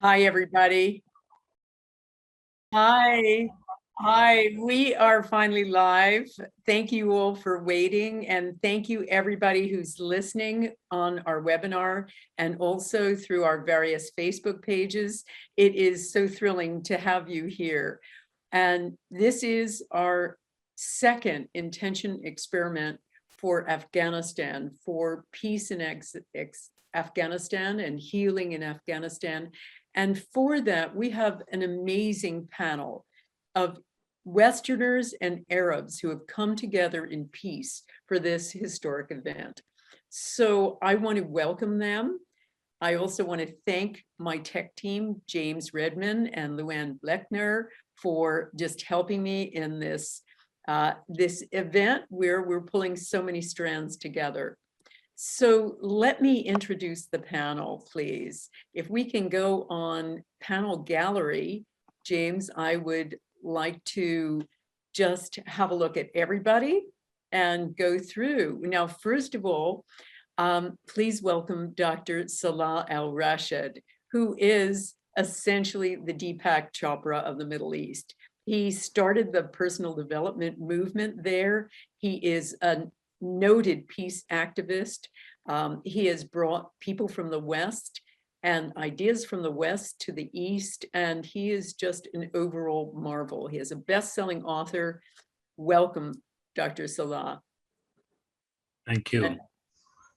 Hi, everybody. Hi. Hi, we are finally live. Thank you all for waiting, and thank you everybody who's listening on our webinar and also through our various Facebook pages. It is so thrilling to have you here. And this is our second intention experiment for Afghanistan, for peace in Afghanistan and healing in Afghanistan. And for that, we have an amazing panel of Westerners and Arabs who have come together in peace for this historic event. So I want to welcome them. I also want to thank my tech team, James Redman and Luann Bleckner, for just helping me in this event where we're pulling so many strands together. So let me introduce the panel, please. If we can go on panel gallery, James, I would like to just have a look at everybody and go through. Now, first of all, please welcome Dr. Salah Al-Rashid, who is essentially the Deepak Chopra of the Middle East. He started the personal development movement there. He is a noted peace activist. He has brought people from the West and ideas from the West to the East, and he is just an overall marvel. He is a best-selling author. Welcome, Dr. Salah. Thank you.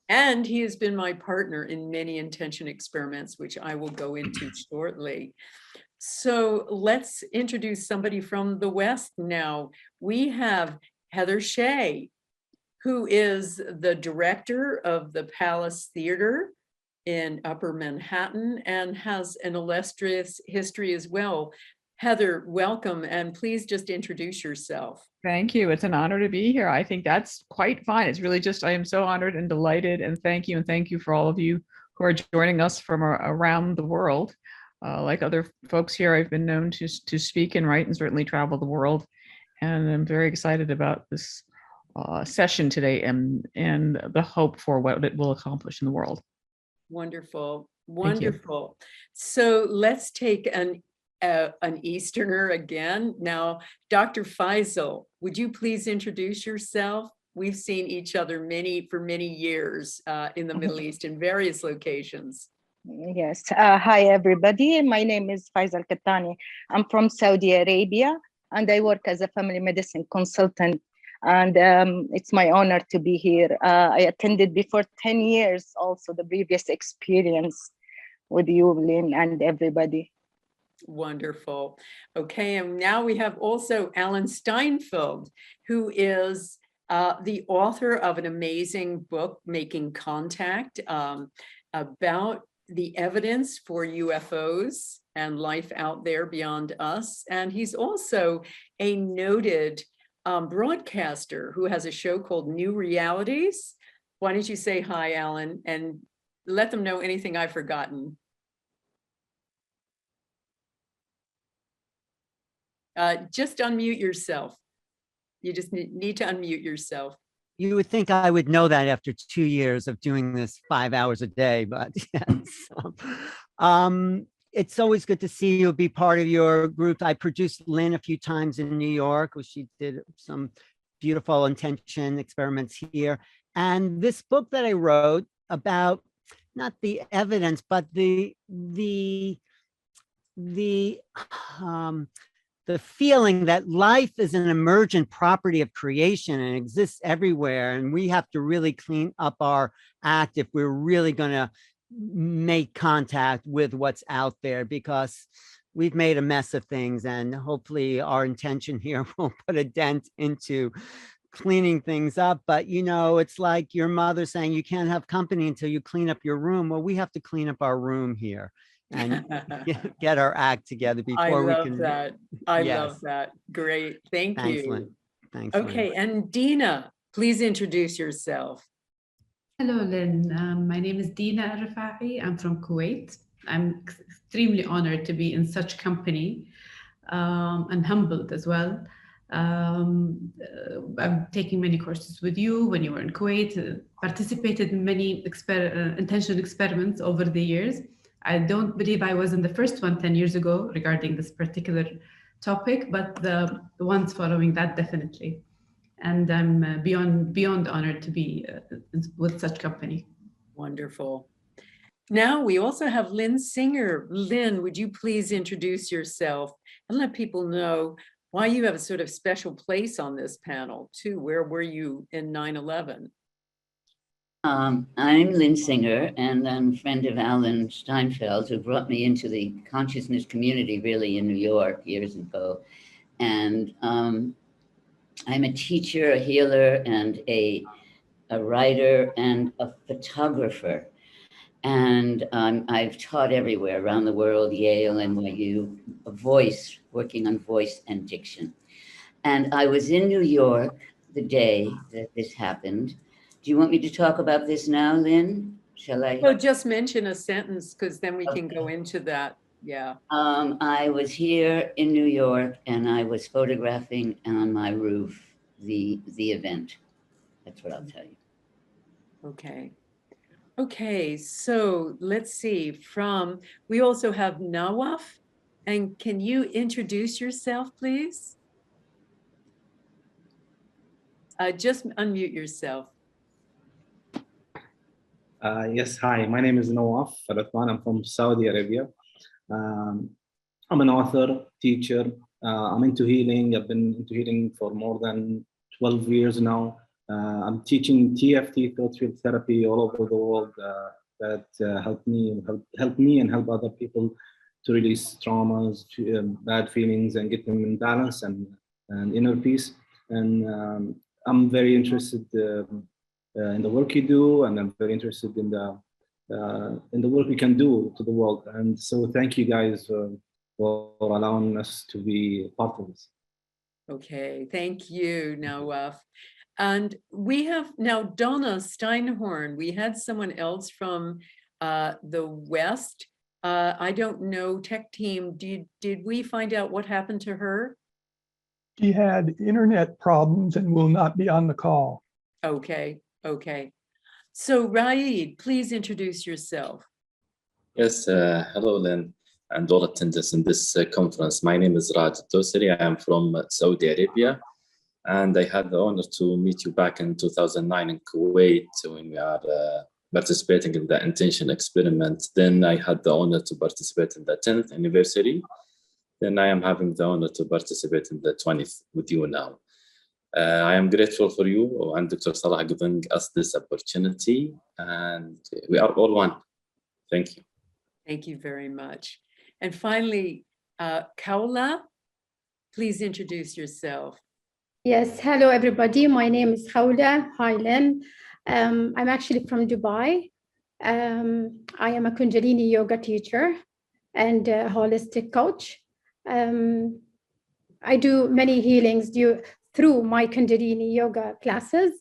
And he has been my partner in many intention experiments, which I will go into shortly. So let's introduce somebody from the West now. We have Heather Shea, who is the director of the Palace Theater in Upper Manhattan and has an illustrious history as well. Heather, welcome, and please just introduce yourself. Thank you. It's an honor to be here. I think that's quite fine. It's really just, I am so honored and delighted, and thank you for all of you who are joining us from around the world. Like other folks here, I've been known to speak and write and certainly travel the world, and I'm very excited about this session today and the hope for what it will accomplish in the world. Wonderful, wonderful. So let's take an Easterner again. Now, Dr. Faisal, would you please introduce yourself? We've seen each other for many years in the Middle East in various locations. Yes. Hi, everybody. My name is Faisal Kattani. I'm from Saudi Arabia, and I work as a family medicine consultant. And it's my honor to be here. I attended before 10 years also the previous experience with you, Lynn, and everybody. Wonderful. Okay, and now we have also Alan Steinfeld, who is the author of an amazing book, Making Contact, about the evidence for UFOs and life out there beyond us. And he's also a noted broadcaster who has a show called New Realities. Why don't you say hi, Alan, and let them know anything I've forgotten. Just unmute yourself. You just need to unmute yourself. You would think I would know that after 2 years of doing this 5 hours a day, but yes. It's always good to see you, be part of your group. I produced Lynn a few times in New York, where she did some beautiful intention experiments here. And this book that I wrote about, not the evidence, but the feeling that life is an emergent property of creation and exists everywhere. And we have to really clean up our act if we're really going to make contact with what's out there, because we've made a mess of things, and hopefully our intention here will put a dent into cleaning things up. But you know, it's like your mother saying you can't have company until you clean up your room. Well, we have to clean up our room here and get our act together before we can. I love that. Great. Thanks, you. Lynn. Thanks. Okay, Lynn. and Dina, please introduce yourself. Hello, Lynn. My name is Dina Al-Rafahi. I'm from Kuwait. I'm extremely honored to be in such company and humbled as well. I'm taking many courses with you when you were in Kuwait, participated in many intentional experiments over the years. I don't believe I was in the first one 10 years ago regarding this particular topic, but the ones following that definitely. And I'm beyond honored to be with such company. Wonderful. Now we also have Lynne Singer. Lynne, would you please introduce yourself and let people know why you have a sort of special place on this panel too? Where were you in 9/11? I'm Lynne Singer, and I'm a friend of Alan Steinfeld, who brought me into the consciousness community really in New York years ago. And I'm a teacher, a healer, and a writer and a photographer. And I've taught everywhere around the world, Yale, NYU, working on voice and diction. And I was in New York the day that this happened. Do you want me to talk about this now, Lynn? Shall I? Well, just mention a sentence because then we can go into that. Yeah. I was here in New York and I was photographing on my roof the event. That's what I'll tell you. Okay. Okay, so let's see. We also have Nawaf. And can you introduce yourself, please? Just unmute yourself. Yes, hi, my name is Nawaf Faratwan. I'm from Saudi Arabia. I'm an author, teacher. I'm into healing. I've been into healing for more than 12 years now. I'm teaching TFT, thought field therapy, all over the world that help me and help other people to release traumas, bad feelings, and get them in balance and inner peace. And I'm very interested in the work you do, and I'm very interested in the work we can do to the world. And so thank you guys for allowing us to be part of this. Okay, thank you, Nawaf. And we have now Donna Steinhorn. We had someone else from the West. I don't know, tech team, did we find out what happened to her? She had internet problems and will not be on the call. Okay, okay. So Raid, please introduce yourself. Yes, hello, Lynn, and all attendees in this conference. My name is Raj Dosari. I am from Saudi Arabia, and I had the honor to meet you back in 2009 in Kuwait when we are participating in the intention experiment. Then I had the honor to participate in the 10th anniversary. Then I am having the honor to participate in the 20th with you now. I am grateful for you and Dr. Salah giving us this opportunity, and we are all one. Thank you. Thank you very much. And finally, Kaula, please introduce yourself. Yes, hello everybody. My name is Khawla. Hi, Lynn. I'm actually from Dubai. I am a Kundalini yoga teacher and a holistic coach. I do many healings through my Kundalini yoga classes.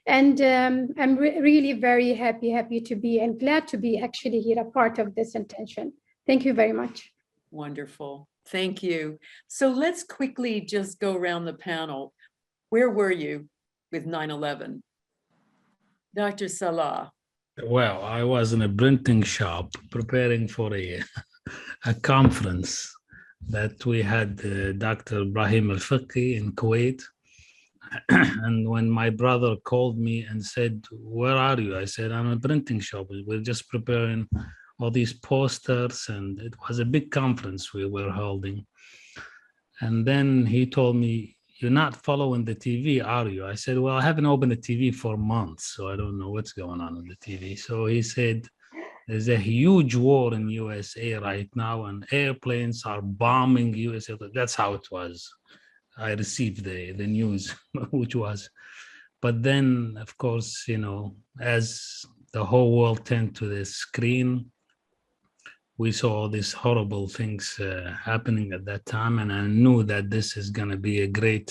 And I'm really very happy to be and glad to be actually here, a part of this intention. Thank you very much. Wonderful. Thank you. So let's quickly just go around the panel. Where were you with 9/11? Dr. Salah. Well, I was in a printing shop preparing for a conference that we had Dr. Ibrahim Al-Fiqhi in Kuwait. And when my brother called me and said, "Where are you?" I said, "I'm in a printing shop. We're just preparing all these posters." And it was a big conference we were holding. And then he told me, "You're not following the TV, are you?" I said, "Well, I haven't opened the TV for months, so I don't know what's going on the TV." So he said, "There's a huge war in USA right now, and airplanes are bombing USA." That's how it was. I received the news, which was. But then, of course, you know, as the whole world turned to the screen, we saw all these horrible things happening at that time. And I knew that this is going to be a great,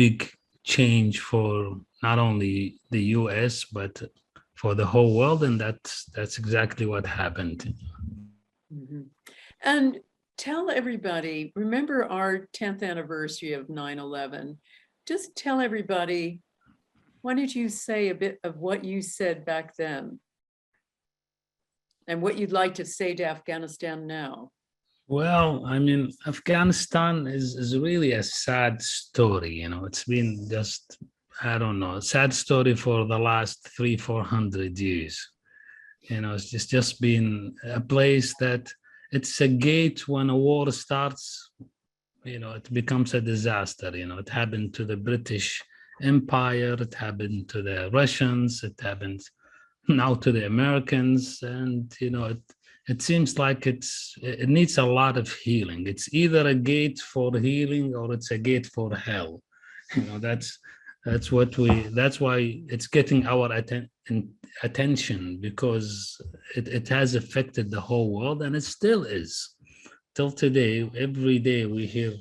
big change for not only the US, but for the whole world. And that's exactly what happened. Mm-hmm. And tell everybody, remember our 10th anniversary of 9/11. Just tell everybody, why don't you say a bit of what you said back then? and what you'd like to say to Afghanistan now. Well, I mean, Afghanistan is really a sad story. You know, it's been just, I don't know, a sad story for the last 300-400 years. You know, it's just been a place that it's a gate when a war starts, you know, it becomes a disaster. You know, it happened to the British Empire, it happened to the Russians, it happened now to the Americans, and, you know, it seems like it needs a lot of healing. It's either a gate for healing or it's a gate for hell. You know, that's why it's getting our attention, because it has affected the whole world, and it still is. Till today, every day we hear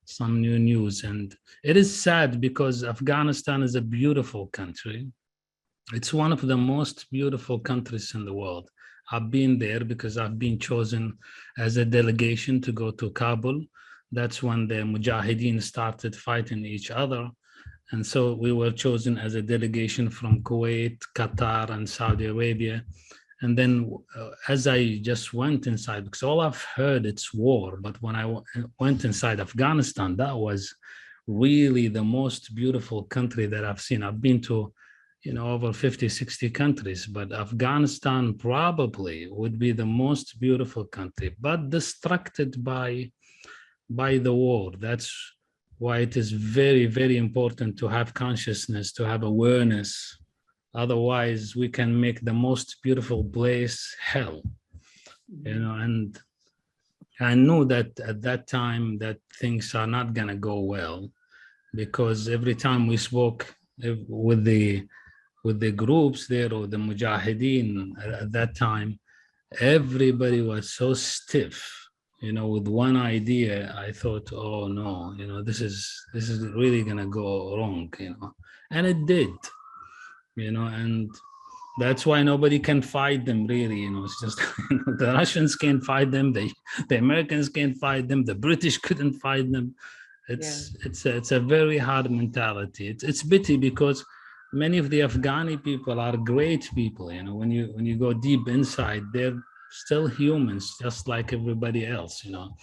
some new news, and it is sad because Afghanistan is a beautiful country. It's one of the most beautiful countries in the world. I've been there because I've been chosen as a delegation to go to Kabul. That's when the Mujahideen started fighting each other. And so we were chosen as a delegation from Kuwait, Qatar, and Saudi Arabia. And then as I just went inside, because all I've heard it's war, but when I went inside Afghanistan, that was really the most beautiful country that I've seen. I've been to, you know, over 50, 60 countries, but Afghanistan probably would be the most beautiful country, but distracted by the war. That's why it is very, very important to have consciousness, to have awareness. Otherwise, we can make the most beautiful place hell, you know. And I knew that at that time that things are not going to go well, because every time we spoke with the groups there, or the Mujahideen at that time, everybody was so stiff. You know, with one idea, I thought, oh no, you know, this is really gonna go wrong, you know, and it did, you know, and that's why nobody can fight them, really. You know, it's just, you know, the Russians can't fight them, the Americans can't fight them, the British couldn't fight them. It's a very hard mentality. It's pity, because many of the Afghani people are great people. You know, when you go deep inside, they're still humans, just like everybody else, you know.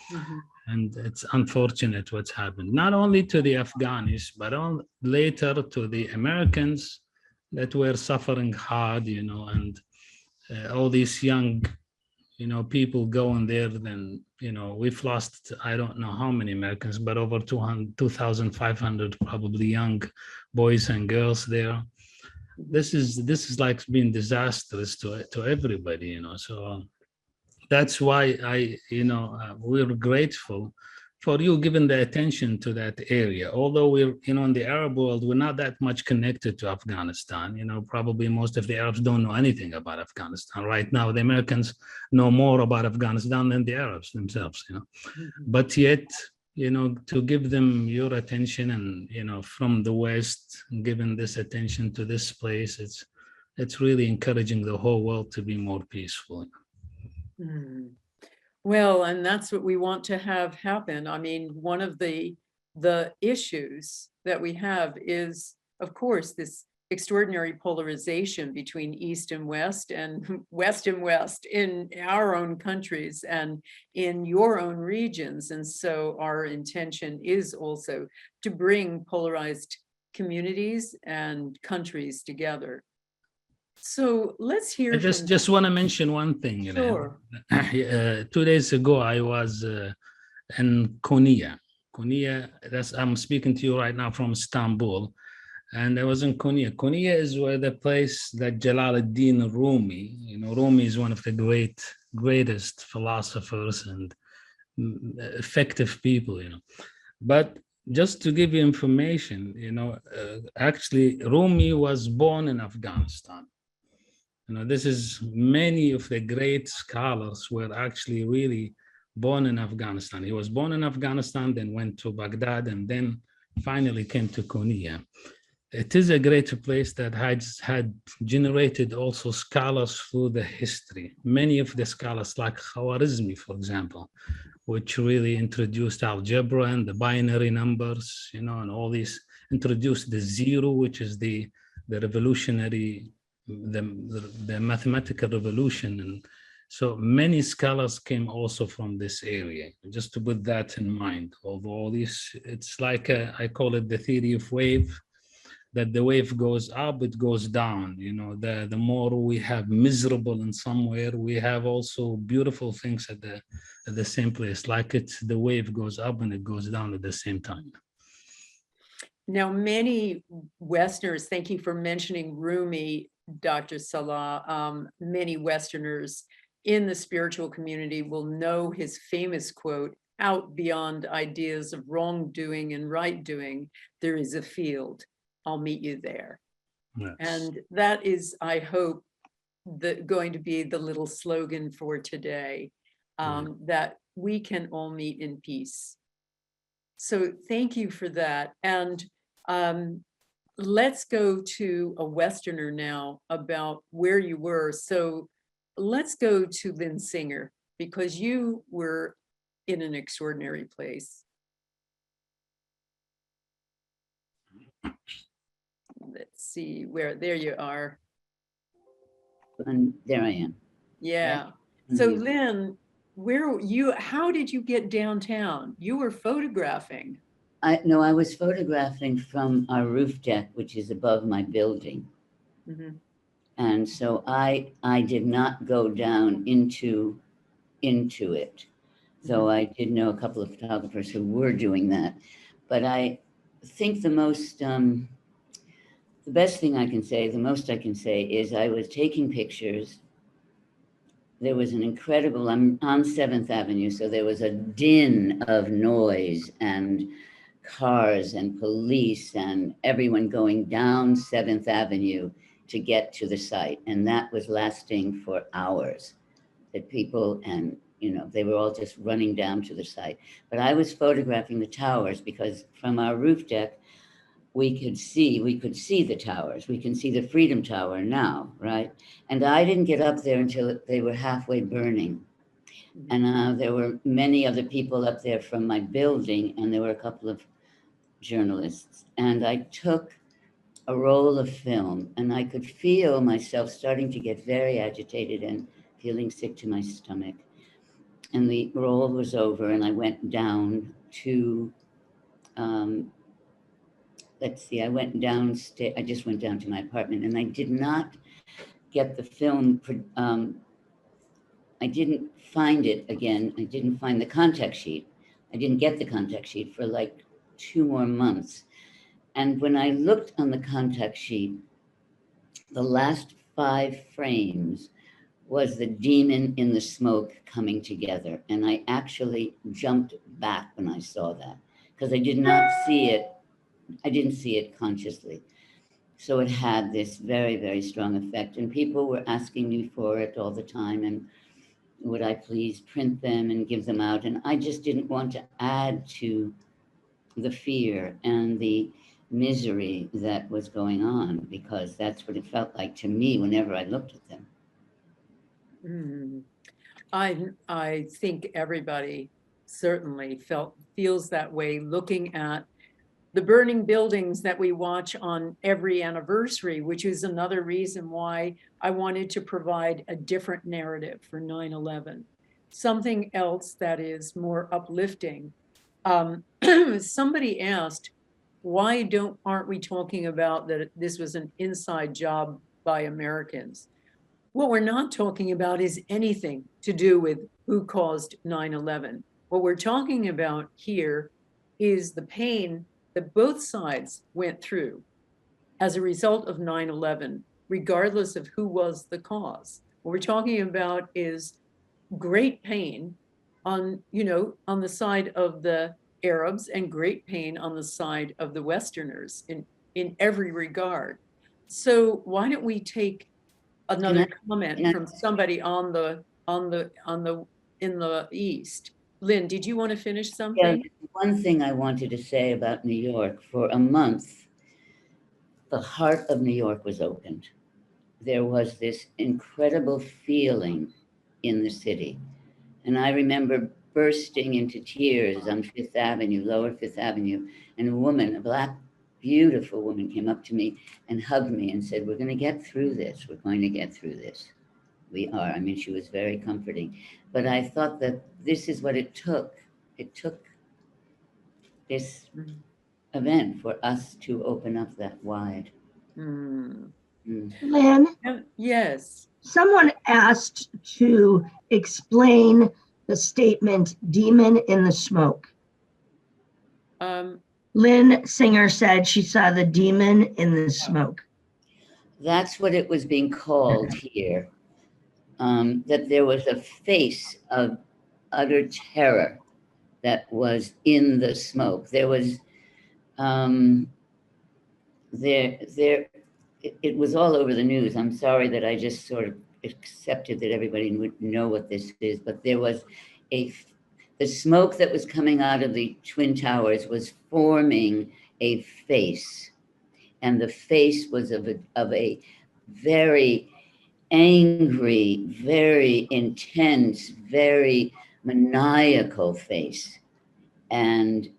And it's unfortunate what's happened, not only to the Afghanis, but later to the Americans that were suffering hard, you know, and all these young, you know, people going there. Then, you know, we've lost, I don't know how many Americans, but over 2,500 probably young boys and girls there. This is like being disastrous to everybody, you know. So that's why we're grateful for you giving the attention to that area. Although we're, you know, in the Arab world, we're not that much connected to Afghanistan. You know, probably most of the Arabs don't know anything about Afghanistan right now. The Americans know more about Afghanistan than the Arabs themselves, you know. But yet, you know, to give them your attention, and, you know, from the West, giving this attention to this place, it's really encouraging the whole world to be more peaceful. Well, and that's what we want to have happen. I mean, one of the issues that we have is, of course, this extraordinary polarization between East and West in our own countries and in your own regions. And so our intention is also to bring polarized communities and countries together. So let's hear. I just want to mention one thing. You know, 2 days ago I was in Konya. I'm speaking to you right now from Istanbul, and I was in Konya. Konya is where the place that Jalaluddin Rumi. You know, Rumi is one of the greatest philosophers and effective people. You know, but just to give you information, you know, actually Rumi was born in Afghanistan. You know, this is many of the great scholars were actually really born in Afghanistan. He was born in Afghanistan, then went to Baghdad, and then finally came to Konya. It is a great place that has had generated also scholars through the history. Many of the scholars, like Khwarizmi, for example, which really introduced algebra and the binary numbers, you know, and all these, introduced the zero, which is the revolutionary, the mathematical revolution, and So many scholars came also from this area, just to put that in mind. Although this, it's like I call it the theory of wave, that the wave goes up, it goes down. You know, the more we have miserable in somewhere, we have also beautiful things at the same place. Like it's the wave goes up and it goes down at the same time. Now, many Westerners, thank you for mentioning Rumi, Dr. Salah. Many Westerners in the spiritual community will know his famous quote, "Out beyond ideas of wrongdoing and right doing, there is a field. I'll meet you there." Yes. And that is, I hope, going to be the little slogan for today, that we can all meet in peace. So thank you for that. And let's go to a Westerner now about where you were. So let's go to Lynne Singer, because you were in an extraordinary place. Let's see where, there you are. And there I am. Yeah. So Lynn, how did you get downtown? You were photographing. No, I was photographing from our roof deck, which is above my building. Mhm. And so I did not go down into it. Though I did know a couple of photographers who were doing that. But I think the best thing I can say, the most I can say is I was taking pictures. There was an incredible, I'm on 7th Avenue, so there was a din of noise and cars and police and everyone going down 7th Avenue to get to the site. And that was lasting for hours. That people, and you know, they were all just running down to the site. But I was photographing the towers because from our roof deck, we could see the towers. We can see the Freedom Tower now, right? And I didn't get up there until they were halfway burning. And there were many other people up there from my building, and there were a couple of journalists. And I took a roll of film, and I could feel myself starting to get very agitated and feeling sick to my stomach. And the roll was over, and I went down to, I went downstairs. I just went down to my apartment, and I did not get the film. I didn't find it again. I didn't find the contact sheet. I didn't get the contact sheet for like 2 more months. And when I looked on the contact sheet, the last 5 frames was the demon in the smoke coming together. And I actually jumped back when I saw that because I did not see it. I didn't see it consciously. So it had this very, very strong effect. And people were asking me for it all the time. And would I please print them and give them out? And I just didn't want to add to the fear and the misery that was going on, because that's what it felt like to me whenever I looked at them. I think everybody certainly feels that way looking at the burning buildings that we watch on every anniversary, which is another reason why I wanted to provide a different narrative for 9/11, something else that is more uplifting. Somebody asked, why aren't we talking about that this was an inside job by Americans? What we're not talking about is anything to do with who caused 9/11. What we're talking about here is the pain that both sides went through as a result of 9/11, regardless of who was the cause. What we're talking about is great pain on the side of the Arabs and great pain on the side of the Westerners in every regard. So why don't we take another comment from somebody in the East? Lynn, did you want to finish something? Yeah, one thing I wanted to say about New York, for a month, the heart of New York was opened. There was this incredible feeling in the city. And I remember bursting into tears on Fifth Avenue, Lower Fifth Avenue, and a woman, a Black, beautiful woman, came up to me and hugged me and said, "We're going to get through this. We're going to get through this." We are. I mean, she was very comforting. But I thought that this is what it took. It took this event for us to open up that wide. Mm. Lynn, Yes. someone asked to explain the statement demon in the smoke. Lynn Singer said she saw the demon in the smoke. That's what it was being called here. That there was a face of utter terror that was in the smoke. There was it was all over the news. I'm sorry that I just sort of accepted that everybody would know what this is, but there was the smoke that was coming out of the Twin Towers was forming a face, and the face was of a very angry, very intense, very maniacal face. And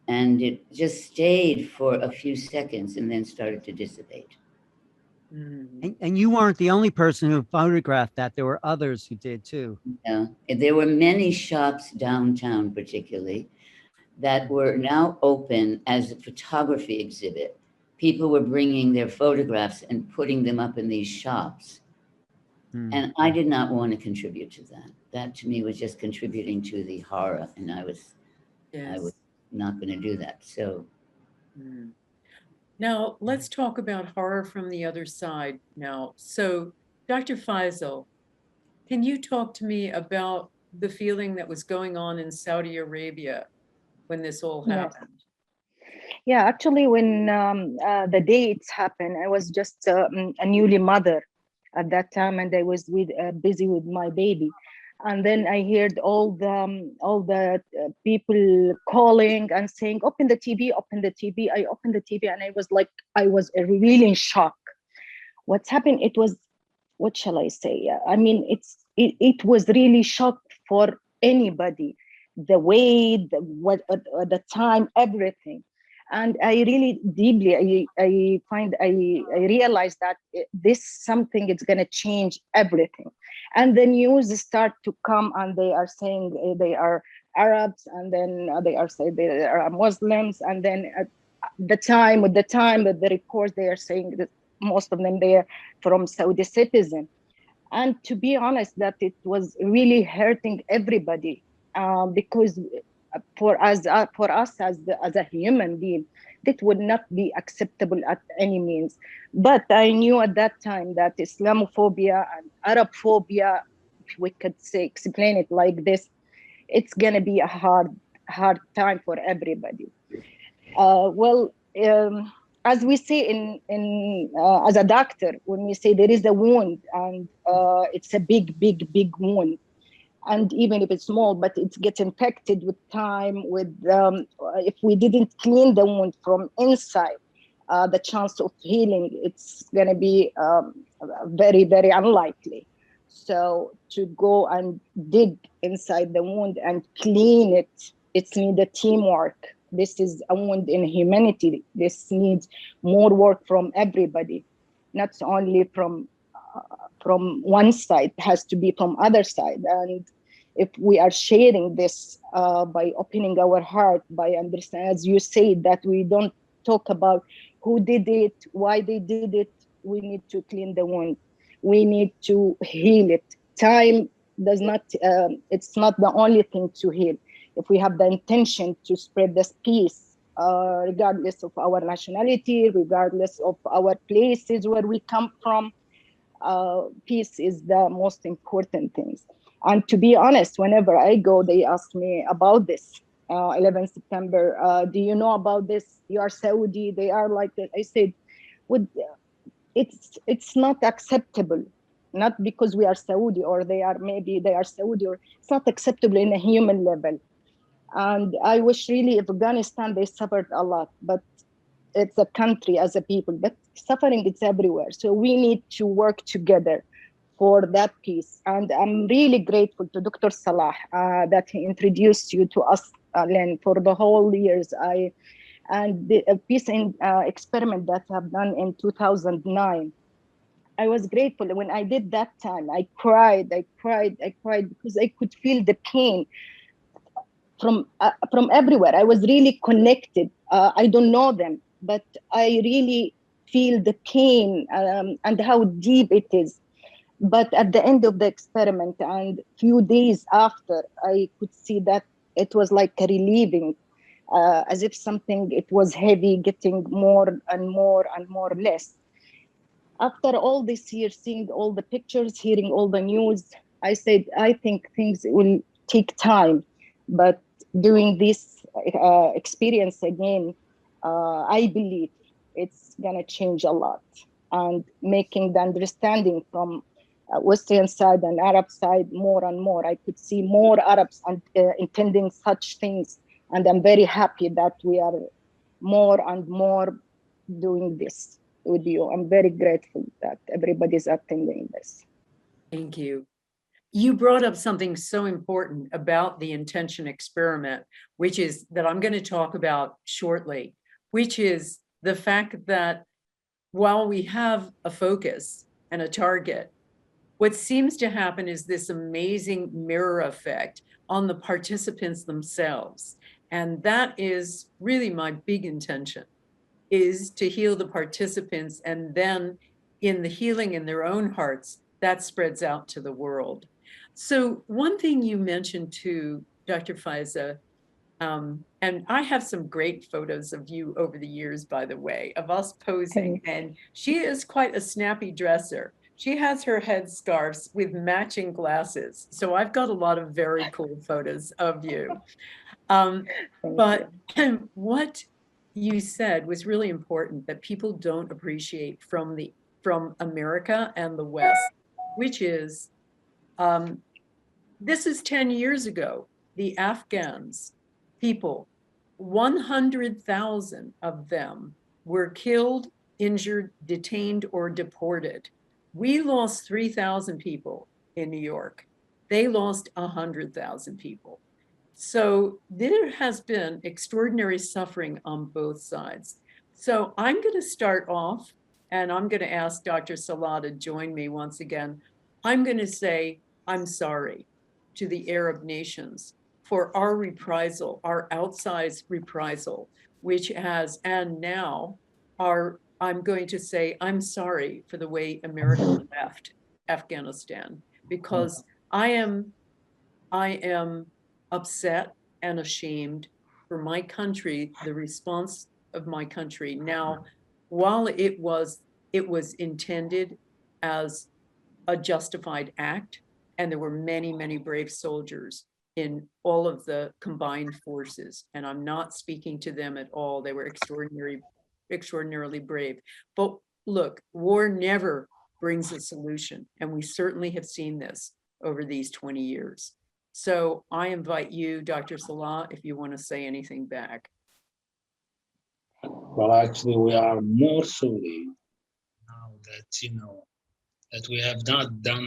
it just stayed for a few seconds and then started to dissipate. And you weren't the only person who photographed that. There were others who did too. Yeah, there were many shops downtown particularly that were now open as a photography exhibit. People were bringing their photographs and putting them up in these shops. And I did not want to contribute to that. That to me was just contributing to the horror, and I was not going to do that. So now let's talk about horror from the other side now. So Dr. Faisal, can you talk to me about the feeling that was going on in Saudi Arabia when this all happened? Yeah, actually, when the day it's happened, I was just a newly mother at that time, and I was busy with my baby. And then I heard all the people calling and saying, "Open the TV, open the TV." I opened the TV, and I was really in shock. What's happened? It was, what shall I say? I mean, it was really shock for anybody. The way, the time, everything. And I really deeply, I realized that this something is going to change everything. And the news start to come, and they are saying they are Arabs, and then they are saying they are Muslims, and then with the reports, they are saying that most of them they are from Saudi citizen. And to be honest, that it was really hurting everybody, because for us as a human being, that would not be acceptable at any means. But I knew at that time that Islamophobia and Arabphobia, if we could explain it like this, it's gonna be a hard time for everybody. As we say as a doctor, when we say there is a wound and it's a big wound, and even if it's small, but it gets infected with time, if we didn't clean the wound from inside, the chance of healing, it's going to be very, very unlikely. So to go and dig inside the wound and clean it, it's needed teamwork. This is a wound in humanity. This needs more work from everybody, not only from one side, it has to be from other side. And if we are sharing this by opening our heart, by understanding, as you say, that we don't talk about who did it, why they did it, we need to clean the wound. We need to heal it. Time does not, it's not the only thing to heal. If we have the intention to spread this peace, regardless of our nationality, regardless of our places where we come from, peace is the most important thing. And to be honest, whenever I go, they ask me about this. 11 September, do you know about this? You are Saudi, they are like that. I said, it's not acceptable. Not because we are Saudi or they are Saudi, or it's not acceptable in a human level. And I wish really if Afghanistan, they suffered a lot, but it's a country as a people, but suffering is everywhere. So we need to work together for that peace. And I'm really grateful to Dr. Salah that he introduced you to us, Lynn, for the whole years. And the peace experiment that I've done in 2009. I was grateful. When I did that time, I cried because I could feel the pain from everywhere. I was really connected. I don't know them, but I really feel the pain and how deep it is. But at the end of the experiment and few days after, I could see that it was like a relieving, as if something, it was heavy, getting more and more and more less. After all this years, seeing all the pictures, hearing all the news, I said, I think things will take time. But doing this experience again, I believe it's going to change a lot. And making the understanding from Western side and Arab side more and more. I could see more Arabs intending such things. And I'm very happy that we are more and more doing this with you. I'm very grateful that everybody's attending this. Thank you. You brought up something so important about the intention experiment, which is that I'm going to talk about shortly, which is the fact that while we have a focus and a target, what seems to happen is this amazing mirror effect on the participants themselves. And that is really my big intention, is to heal the participants, and then in the healing in their own hearts, that spreads out to the world. So one thing you mentioned too, Dr. Faiza, and I have some great photos of you over the years, by the way, of us posing, and she is quite a snappy dresser. She has her headscarves with matching glasses. So I've got a lot of very cool photos of you. But what you said was really important, that people don't appreciate from America and the West, which is, this is 10 years ago, the Afghans, people, 100,000 of them were killed, injured, detained, or deported. We lost 3,000 people in New York. They lost 100,000 people. So there has been extraordinary suffering on both sides. So I'm going to start off, and I'm going to ask Dr. Salah to join me once again. I'm going to say, I'm sorry to the Arab nations for our reprisal, our outsized reprisal, which has, and now I'm going to say, I'm sorry for the way America left Afghanistan, because I am upset and ashamed for my country, the response of my country. Now, while it was intended as a justified act, and there were many, many brave soldiers in all of the combined forces, and I'm not speaking to them at all. They were extraordinarily brave. But look, war never brings a solution, and we certainly have seen this over these 20 years. So I invite you, Dr. Salah, if you want to say anything back. Well, actually, we are more sorry now that, that we have not done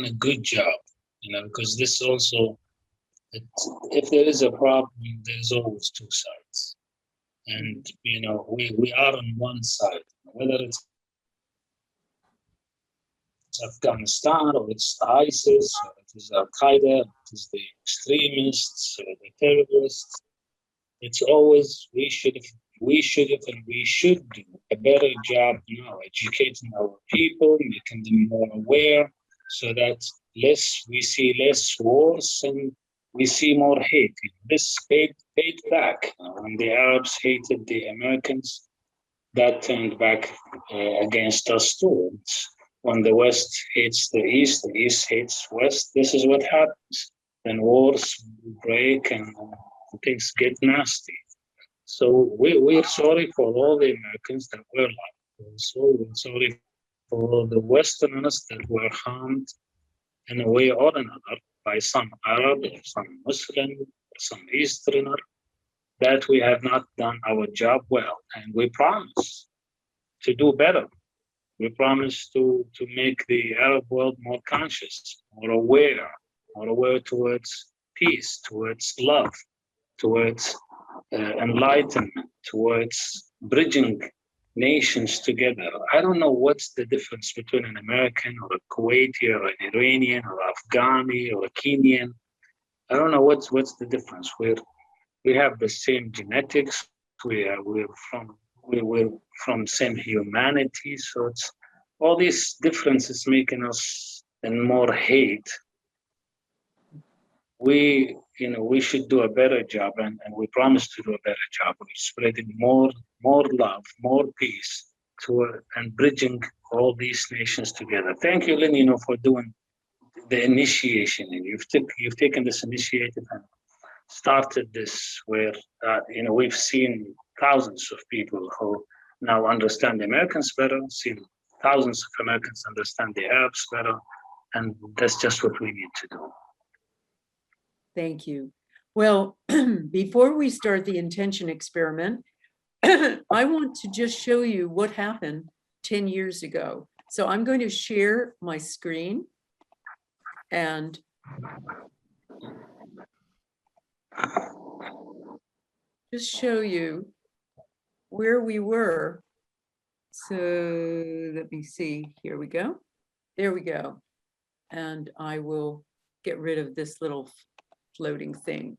a good job, because this also, if there is a problem, there's always two sides. And, we are on one side, whether it's Afghanistan, or it's ISIS, or it is Al-Qaeda, it is the extremists, or the terrorists. It's always, we should do a better job now, educating our people, making them more aware, so that we see less wars and we see more hate. This paid back. When the Arabs hated the Americans, that turned back against us too. When the West hates the East hates West. This is what happens. Then wars break and things get nasty. So we're sorry for all the Americans that were lost. We're sorry for all the Westerners that were harmed in a way or another by some Arab, or some Muslim, or some Easterner, that we have not done our job well. And we promise to do better. We promise to make the Arab world more conscious, more aware towards peace, towards love, towards enlightenment, towards bridging nations together. I don't know what's the difference between an American or a Kuwaiti or an Iranian or Afghani or a Kenyan. I don't know what's the difference. We have the same genetics. We're from same humanity. So it's all these differences making us and more hate. We should do a better job, and we promise to do a better job of spreading more love, more peace and bridging all these nations together. Thank you, Lynn, for doing the initiation. And you've taken this initiative and started this where we've seen thousands of people who now understand the Americans better, seen thousands of Americans understand the Arabs better, and that's just what we need to do. Thank you. Well, before we start the intention experiment, I want to just show you what happened 10 years ago. So I'm going to share my screen and just show you where we were. So let me see, here we go. There we go. And I will get rid of this little floating thing.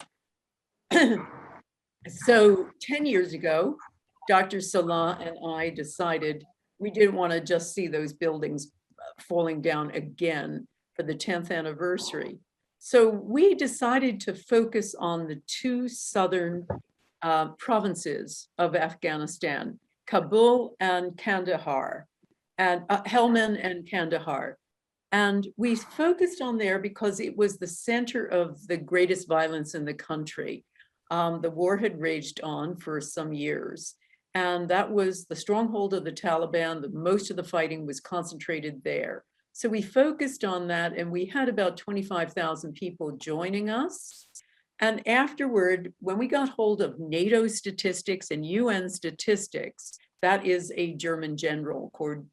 So 10 years ago, Dr. Salah and I decided we didn't want to just see those buildings falling down again for the 10th anniversary. So we decided to focus on the two southern provinces of Afghanistan, Kabul and Kandahar, and Helmand and Kandahar. And we focused on there because it was the center of the greatest violence in the country. The war had raged on for some years, and that was the stronghold of the Taliban. Most of the fighting was concentrated there. So we focused on that, and we had about 25,000 people joining us. And afterward, when we got hold of NATO statistics and UN statistics, that is a German general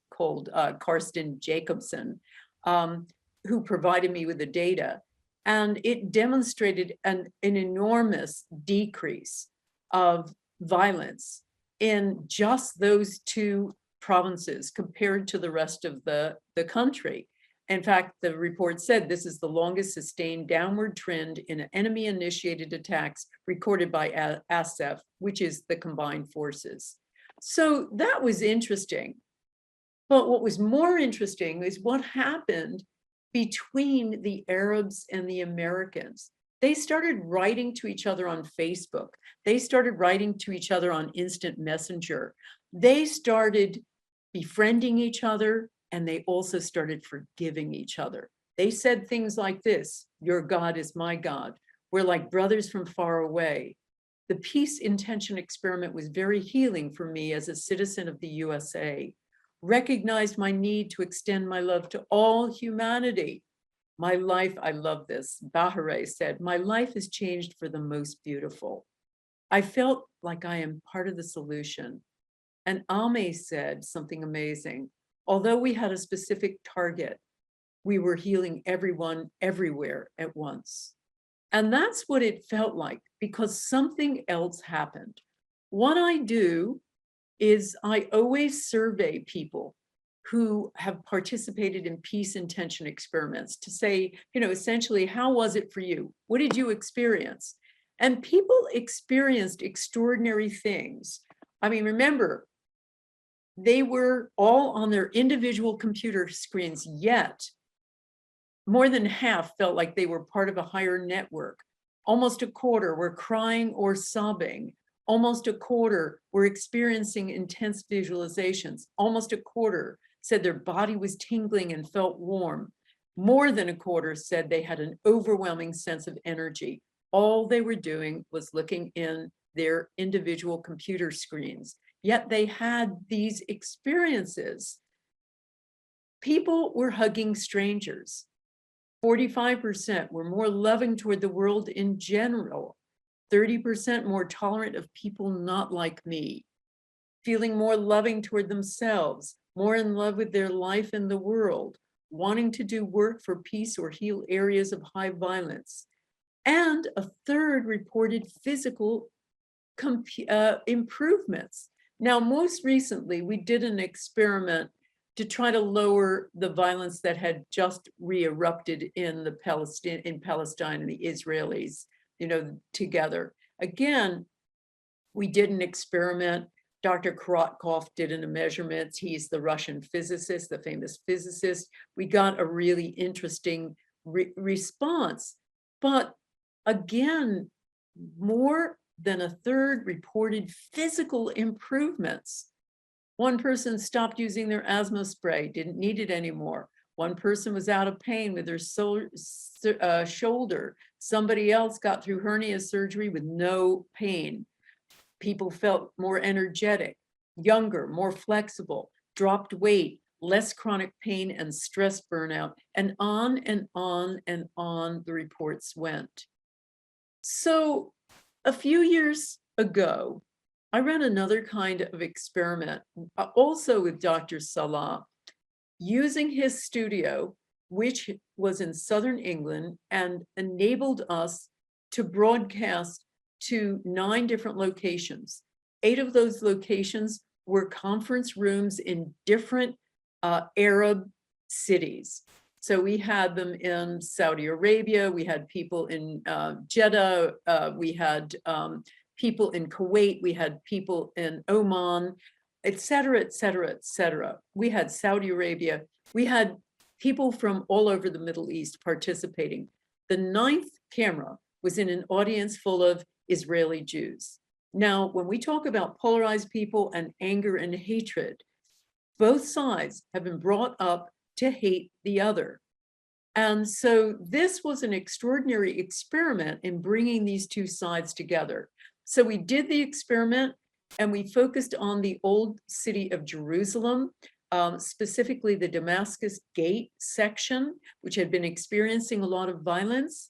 called Carsten Jacobsen, who provided me with the data. And it demonstrated an enormous decrease of violence in just those two provinces compared to the rest of the country. In fact, the report said this is the longest sustained downward trend in enemy-initiated attacks recorded by ASEF, which is the combined forces. So that was interesting. But what was more interesting is what happened between the Arabs and the Americans. They started writing to each other on Facebook. They started writing to each other on Instant Messenger. They started befriending each other, and they also started forgiving each other. They said things like this: your God is my God. We're like brothers from far away. The peace intention experiment was very healing for me as a citizen of the USA. Recognized my need to extend my love to all humanity. My life, I love this, Bahare said, my life has changed for the most beautiful. I felt like I am part of the solution. And Ame said something amazing. Although we had a specific target, we were healing everyone everywhere at once. And that's what it felt like, because something else happened. What I do is I always survey people who have participated in peace intention experiments to say, essentially, how was it for you? What did you experience? And people experienced extraordinary things. I mean, remember, they were all on their individual computer screens, yet more than half felt like they were part of a higher network. Almost a quarter were crying or sobbing. Almost a quarter were experiencing intense visualizations. Almost a quarter said their body was tingling and felt warm. More than a quarter said they had an overwhelming sense of energy. All they were doing was looking in their individual computer screens. Yet they had these experiences. People were hugging strangers. 45% were more loving toward the world in general. 30% more tolerant of people not like me, feeling more loving toward themselves, more in love with their life and the world, wanting to do work for peace or heal areas of high violence. And a third reported physical improvements. Now, most recently, we did an experiment to try to lower the violence that had just re-erupted in Palestine and the Israelis, together. Again, we did an experiment. Dr. Korotkov did in the measurements. He's the Russian physicist, the famous physicist. We got a really interesting response. But again, more than a third reported physical improvements. One person stopped using their asthma spray, didn't need it anymore. One person was out of pain with their shoulder. Somebody else got through hernia surgery with no pain. People felt more energetic, younger, more flexible, dropped weight, less chronic pain and stress burnout, and on and on and on the reports went. So a few years ago, I ran another kind of experiment, also with Dr. Salah, using his studio, which was in Southern England, and enabled us to broadcast to 9 different locations. 8 of those locations were conference rooms in different Arab cities. So we had them in Saudi Arabia, we had people in Jeddah, we had people in Kuwait, we had people in Oman, et cetera, et cetera, et cetera. We had Saudi Arabia, we had people from all over the Middle East participating. The 9th camera was in an audience full of Israeli Jews. Now, when we talk about polarized people and anger and hatred, both sides have been brought up to hate the other. And so this was an extraordinary experiment in bringing these two sides together. So we did the experiment and we focused on the old city of Jerusalem, specifically the Damascus Gate section, which had been experiencing a lot of violence.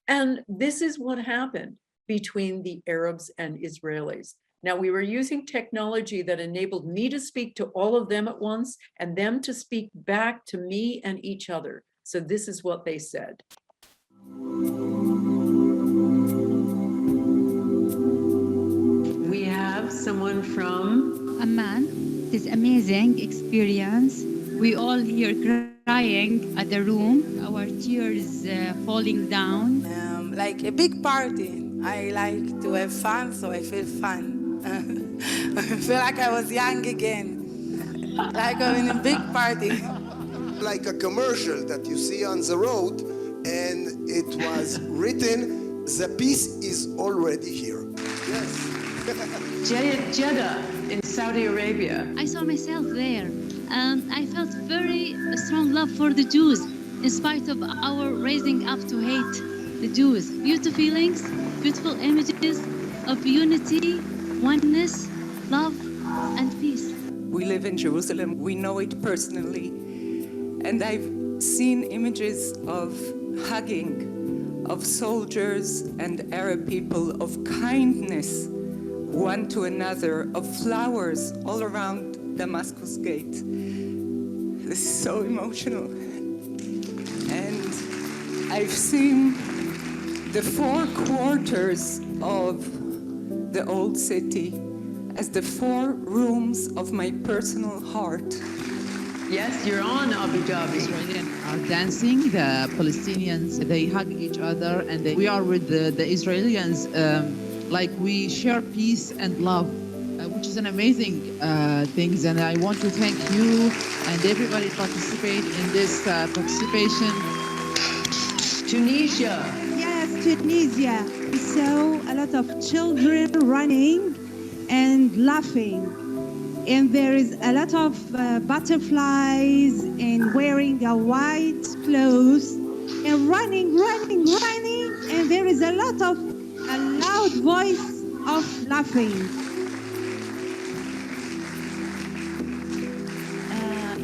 And this is what happened between the Arabs and Israelis. Now, we were using technology that enabled me to speak to all of them at once and them to speak back to me and each other. So this is what they said. We have someone from Amman. It is amazing experience. We all here crying at the room, our tears falling down. Like a big party. I like to have fun, so I feel fun. I feel like I was young again, like I'm in a big party. Like a commercial that you see on the road, and it was written, the peace is already here. Yes. Jeddah in Saudi Arabia. I saw myself there. I felt very strong love for the Jews, in spite of our raising up to hate the Jews. Beautiful feelings, beautiful images of unity, oneness, love, and peace. We live in Jerusalem. We know it personally. And I've seen images of hugging, of soldiers and Arab people, of kindness one to another, of flowers all around Damascus Gate. This is so emotional. And I've seen the 4 quarters of the old city as the 4 rooms of my personal heart. Yes, you're on Abu Dhabi. Israelis are dancing, the Palestinians, they hug each other, and we are with the Israelis, like we share peace and love, which is an amazing thing. And I want to thank you and everybody participate in this participation. Tunisia. Yes, Tunisia. We saw a lot of children running and laughing. And there is a lot of butterflies and wearing a white clothes and running. And there is a lot of a loud voice of laughing.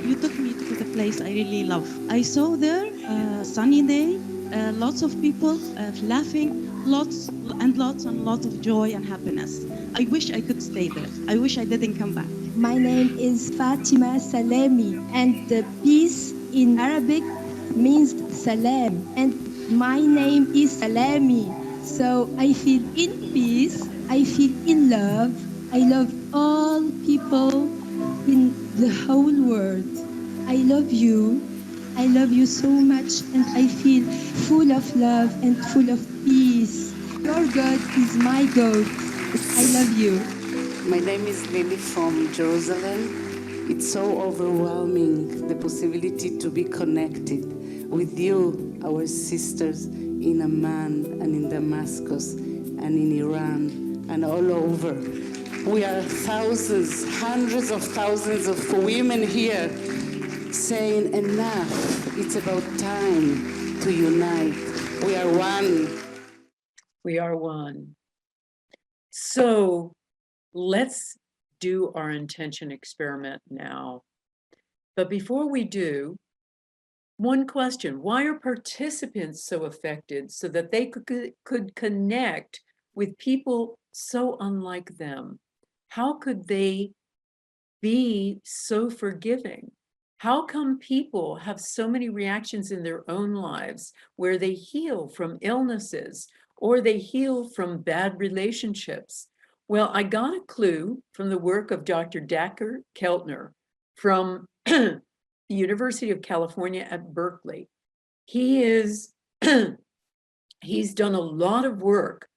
You took me to the place I really love. I saw there sunny day, lots of people laughing, lots of joy and happiness. I wish I could stay there. I wish I didn't come back. My name is Fatima Salami, and the peace in Arabic means salam, and my name is Salami. So I feel in peace, I feel in love. I love all people in the whole world. I love you. I love you so much, and I feel full of love and full of peace. Your God is my God. I love you. My name is Lily from Jerusalem. It's so overwhelming, the possibility to be connected with you, our sisters in Amman and in Damascus and in Iran and all over. We are thousands, hundreds of thousands of women here saying enough. It's about time to unite. We are one. We are one. So let's do our intention experiment now. But before we do, one question: why are participants so affected so that they could connect with people so unlike them? How could they be so forgiving? How come people have so many reactions in their own lives where they heal from illnesses or they heal from bad relationships? Well, I got a clue from the work of Dr. Dacher Keltner from the University of California at Berkeley. He's done a lot of work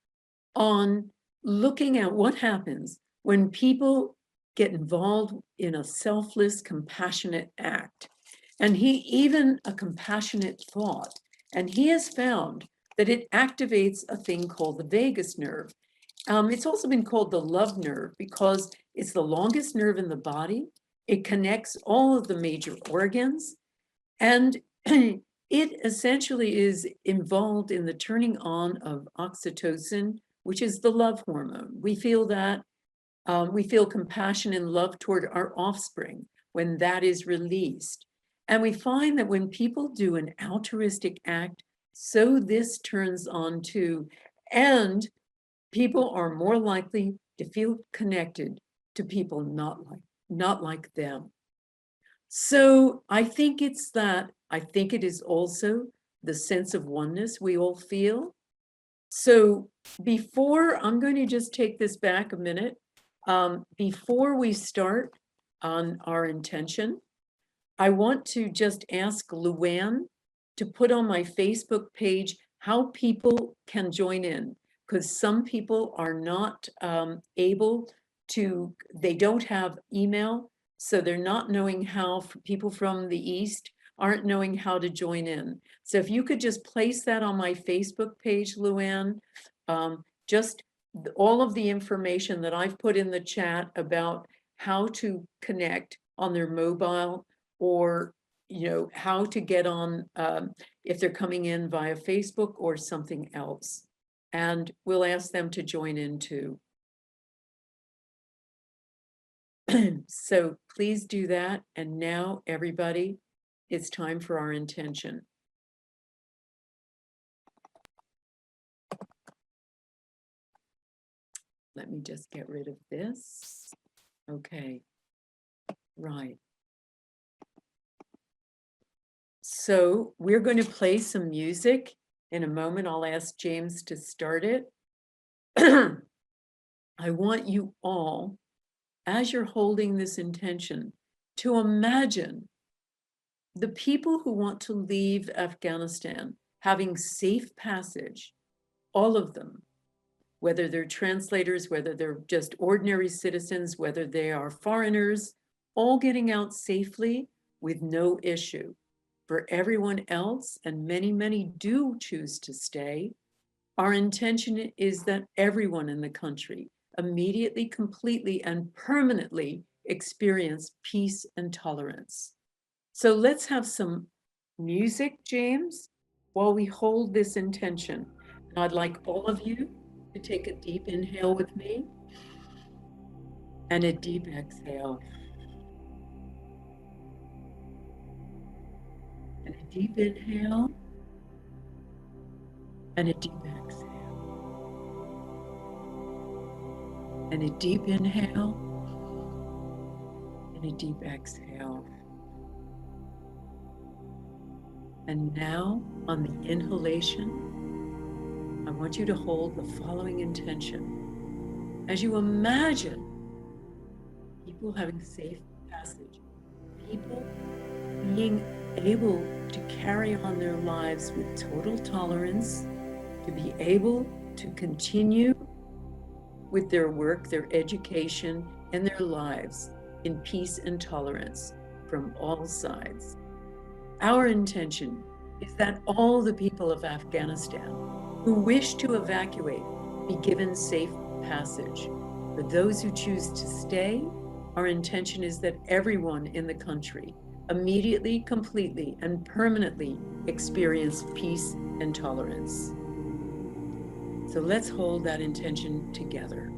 on looking at what happens when people get involved in a selfless, compassionate act. And even a compassionate thought. And he has found that it activates a thing called the vagus nerve. It's also been called the love nerve because it's the longest nerve in the body. It connects all of the major organs. And it essentially is involved in the turning on of oxytocin, which is the love hormone. We feel that. We feel compassion and love toward our offspring when that is released. And we find that when people do an altruistic act, so this turns on too. And people are more likely to feel connected to people not like them. So I think it's that. I think it is also the sense of oneness we all feel. So I'm going to just take this back a minute. Before we start on our intention, I want to just ask Luann to put on my Facebook page how people can join in, because some people are not able to, they don't have email, so they're not knowing how, people from the East aren't knowing how to join in. So if you could just place that on my Facebook page, Luann, just all of the information that I've put in the chat about how to connect on their mobile, or how to get on if they're coming in via Facebook or something else. And we'll ask them to join in too. So please do that. And now everybody, it's time for our intention. Let me just get rid of this. Okay, right. So we're going to play some music. In a moment, I'll ask James to start it. I want you all, as you're holding this intention, to imagine the people who want to leave Afghanistan having safe passage, all of them, whether they're translators, whether they're just ordinary citizens, whether they are foreigners, all getting out safely with no issue. For everyone else, and many, many do choose to stay, our intention is that everyone in the country immediately, completely, and permanently experience peace and tolerance. So let's have some music, James, while we hold this intention. And I'd like all of you to take a deep inhale with me and a deep exhale. And a deep inhale and a deep exhale. And a deep inhale and a deep exhale. And now on the inhalation, I want you to hold the following intention. As you imagine people having safe passage, people being able to carry on their lives with total tolerance, to be able to continue with their work, their education, and their lives in peace and tolerance from all sides. Our intention is that all the people of Afghanistan who wish to evacuate be given safe passage. For those who choose to stay, our intention is that everyone in the country immediately, completely, and permanently experience peace and tolerance. So let's hold that intention together.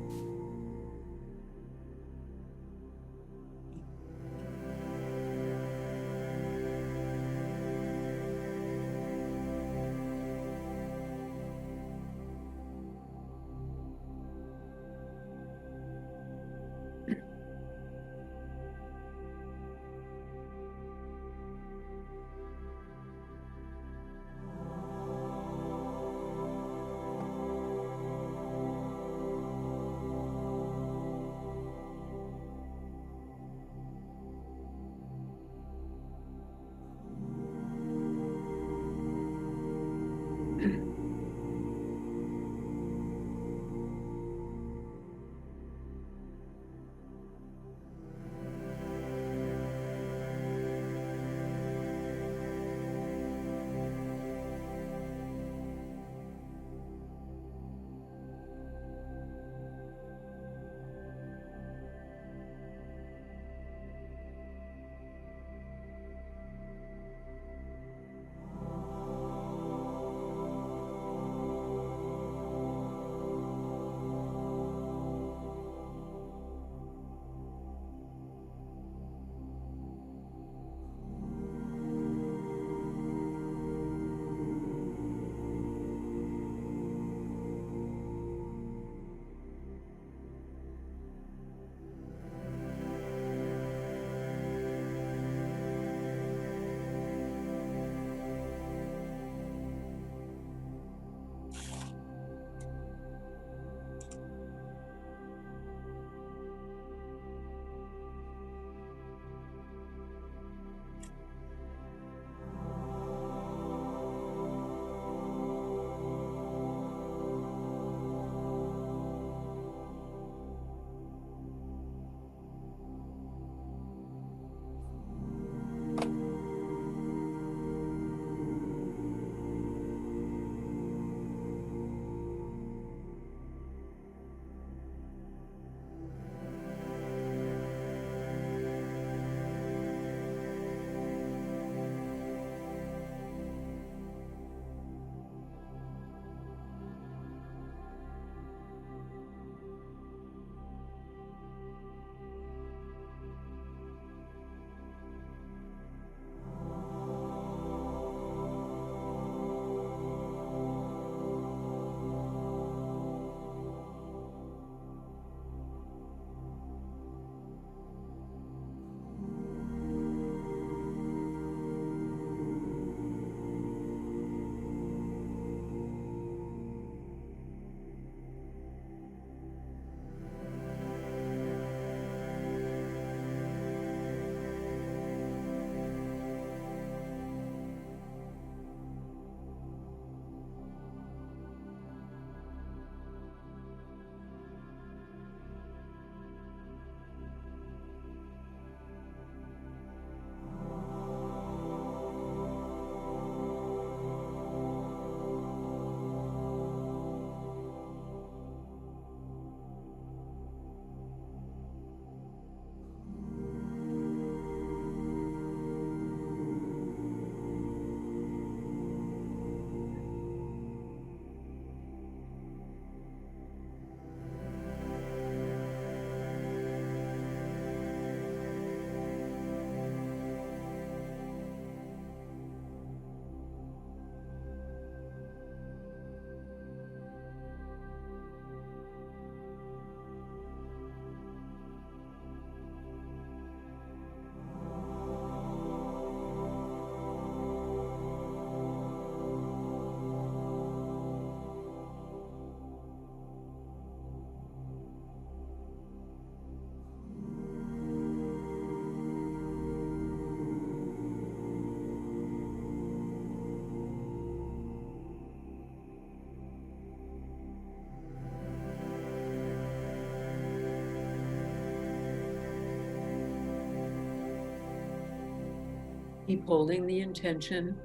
keep holding the intention.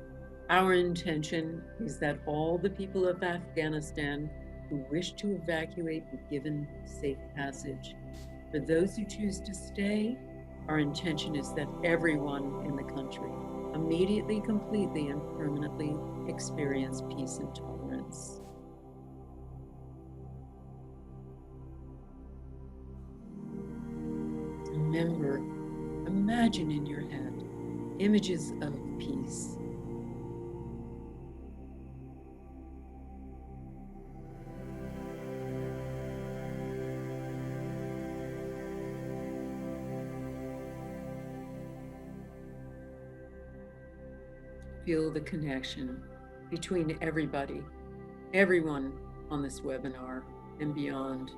Our intention is that all the people of Afghanistan who wish to evacuate be given safe passage. For those who choose to stay, our intention is that everyone in the country immediately, completely, and permanently experience peace and tolerance. Remember, imagine in your head images of peace. Feel the connection between everybody, everyone on this webinar and beyond.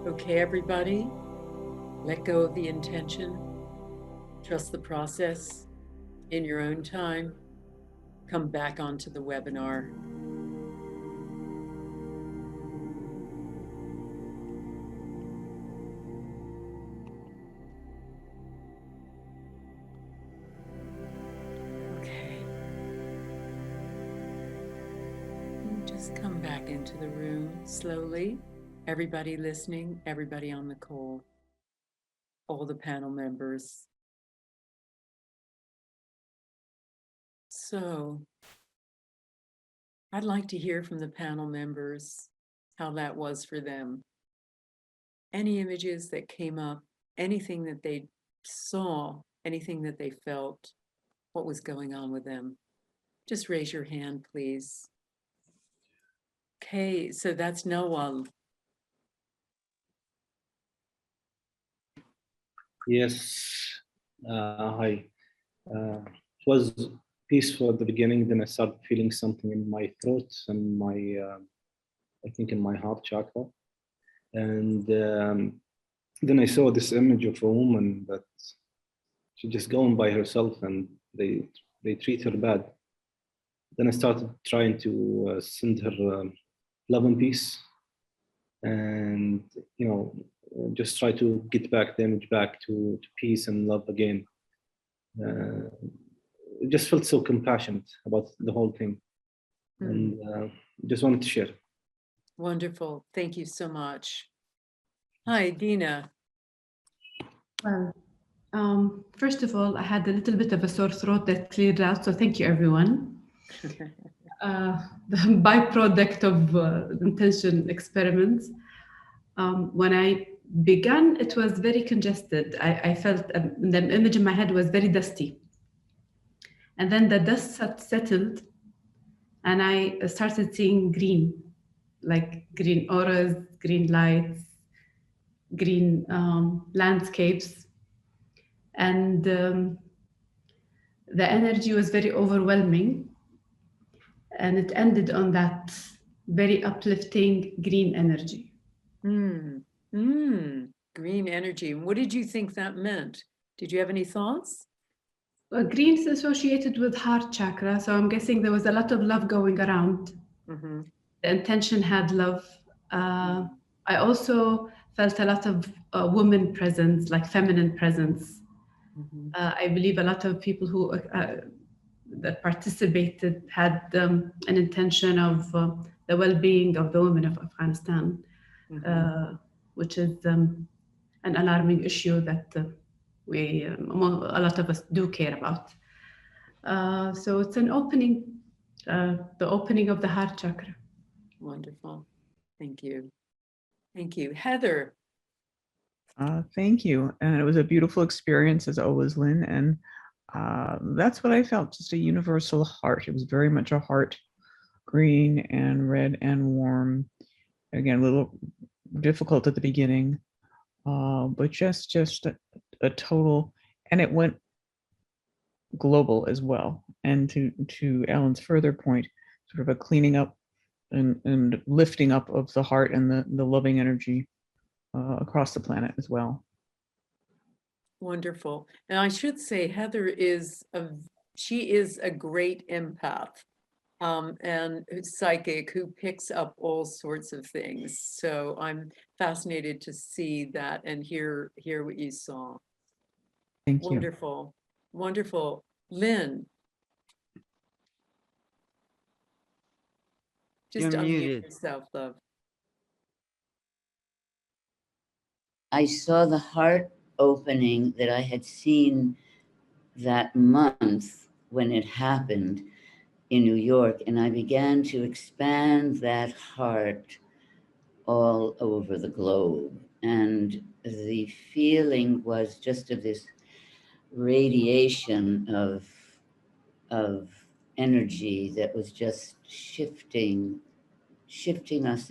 Okay, everybody, let go of the intention. Trust the process. In your own time, come back onto the webinar. Okay. And just come back into the room slowly. Everybody listening, everybody on the call, all the panel members. So I'd like to hear from the panel members how that was for them. Any images that came up, anything that they saw, anything that they felt, what was going on with them. Just raise your hand, please. Okay, so that's Nawal. Yes. Hi. It was peaceful at the beginning. Then I started feeling something in my throat and my, I think in my heart chakra. And then I saw this image of a woman that she's just going by herself, and they treat her bad. Then I started trying to send her love and peace, and just try to get back the image back to peace and love again. It just felt so compassionate about the whole thing, and just wanted to share. Wonderful. Thank you so much. Hi, Dina. Well, first of all, I had a little bit of a sore throat that cleared out, so thank you, everyone. The byproduct of intention experiments. When I began, it was very congested. I felt the image in my head was very dusty. And then the dust settled, and I started seeing green, like green auras, green lights, green landscapes. And the energy was very overwhelming. And it ended on that very uplifting green energy. Green energy. What did you think that meant? Did you have any thoughts? Well, green is associated with heart chakra, so I'm guessing there was a lot of love going around. Mm-hmm. The intention had love. I also felt a lot of woman presence, like feminine presence. Mm-hmm. I believe a lot of people who that participated had an intention of the well-being of the women of Afghanistan, which is an alarming issue that a lot of us do care about. So it's an opening, the opening of the heart chakra. Wonderful. Thank you. Thank you. Heather. Thank you. And it was a beautiful experience as always, Lynn. And that's what I felt, just a universal heart. It was very much a heart, green and red and warm. Again, a little difficult at the beginning, but just a total, and it went global as well. And to Ellen's further point, sort of a cleaning up and lifting up of the heart and the loving energy across the planet as well. Wonderful. And I should say Heather is a great empath and psychic who picks up all sorts of things. So I'm fascinated to see that and hear what you saw. Thank you. Wonderful. Wonderful. Lynn. Just You're unmute muted. yourself, love. I saw the heart opening that I had seen that month when it happened in New York, and I began to expand that heart all over the globe. And the feeling was just of this radiation of energy that was just shifting us,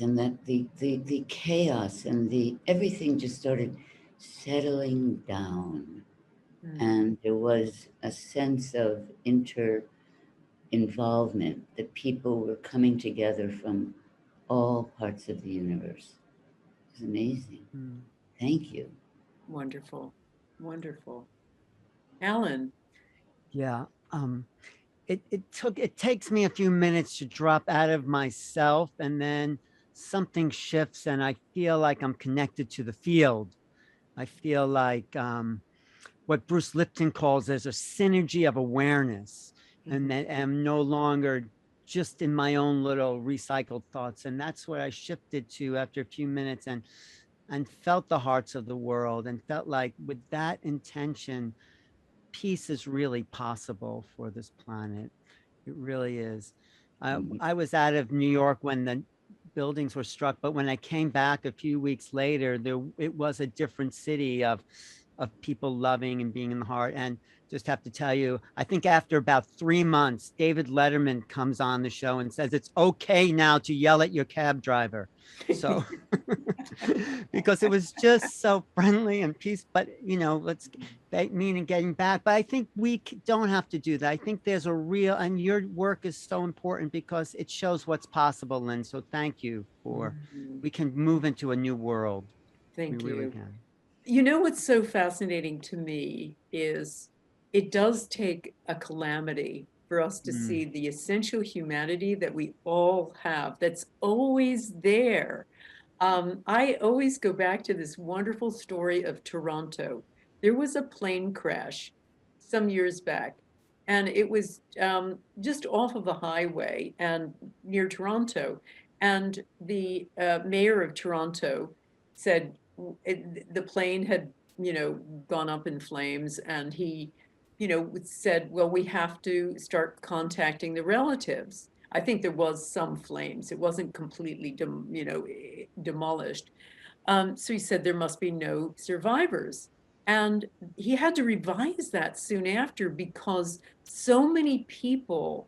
and that the chaos and everything just started settling down. And there was a sense of involvement, that people were coming together from all parts of the universe. It's amazing. Thank you. Wonderful. Wonderful. Alan. Yeah. It takes me a few minutes to drop out of myself, and then something shifts and I feel like I'm connected to the field. I feel like what Bruce Lipton calls there's a synergy of awareness, and that I'm no longer just in my own little recycled thoughts. And that's what I shifted to after a few minutes, and felt the hearts of the world, and felt like with that intention, peace is really possible for this planet. It really is. I was out of New York when the buildings were struck, but when I came back a few weeks later, it was a different city of people loving and being in the heart. And just have to tell you, I think after about 3 months, David Letterman comes on the show and says it's okay now to yell at your cab driver. So because it was just so friendly and peace, but meaning getting back. But I think we don't have to do that. I think there's a real, and your work is so important because it shows what's possible, Lynn. So thank you for, we can move into a new world. Thank you. We really can. You know, what's so fascinating to me is it does take a calamity for us to see the essential humanity that we all have, that's always there. I always go back to this wonderful story of Toronto. There was a plane crash some years back, and it was just off of the highway and near Toronto. And the mayor of Toronto said the plane had, gone up in flames, and he, said, well, we have to start contacting the relatives. I think there was some flames. It wasn't completely, demolished. So he said there must be no survivors. And he had to revise that soon after because so many people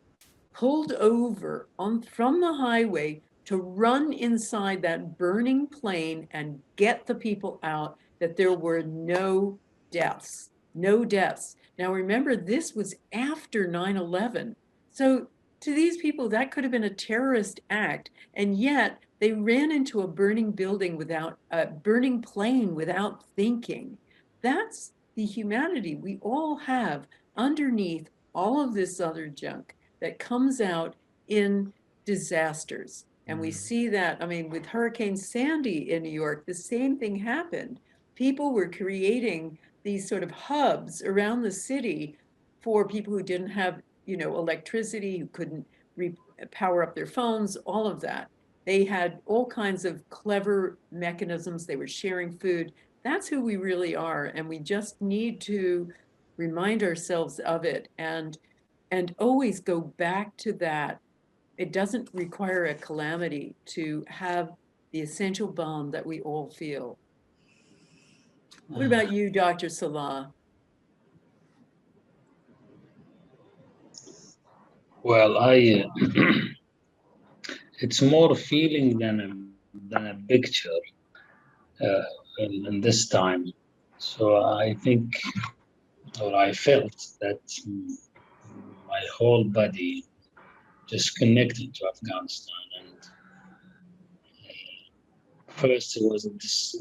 pulled over from the highway to run inside that burning plane and get the people out, that there were no deaths. Now, remember, this was after 9/11. So to these people, that could have been a terrorist act. And yet they ran into a burning plane without thinking. That's the humanity we all have underneath all of this other junk that comes out in disasters. And we see that, with Hurricane Sandy in New York, the same thing happened. People were creating these sort of hubs around the city for people who didn't have, electricity, who couldn't power up their phones, all of that. They had all kinds of clever mechanisms. They were sharing food. That's who we really are. And we just need to remind ourselves of it and always go back to that. It doesn't require a calamity to have the essential bond that we all feel. What about you, Dr. Salah? Well, it's more feeling than a picture in this time. So I think, or I felt that my whole body just connected to Afghanistan. And first it was a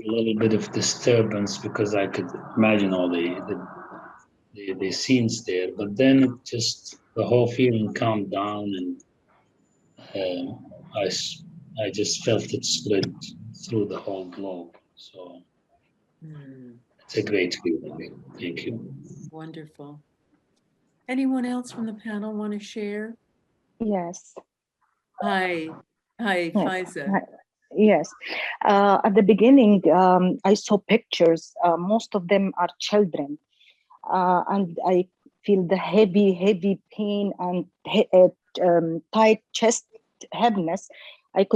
little bit of disturbance because I could imagine all the scenes there, but then it just, the whole feeling calmed down, and I just felt it spread through the whole globe. So it's a great feeling. Thank you. Wonderful. Anyone else from the panel want to share? Yes. Hi, Faiza. Yes. At the beginning, I saw pictures. Most of them are children. And I feel the heavy pain and tight chest heaviness. I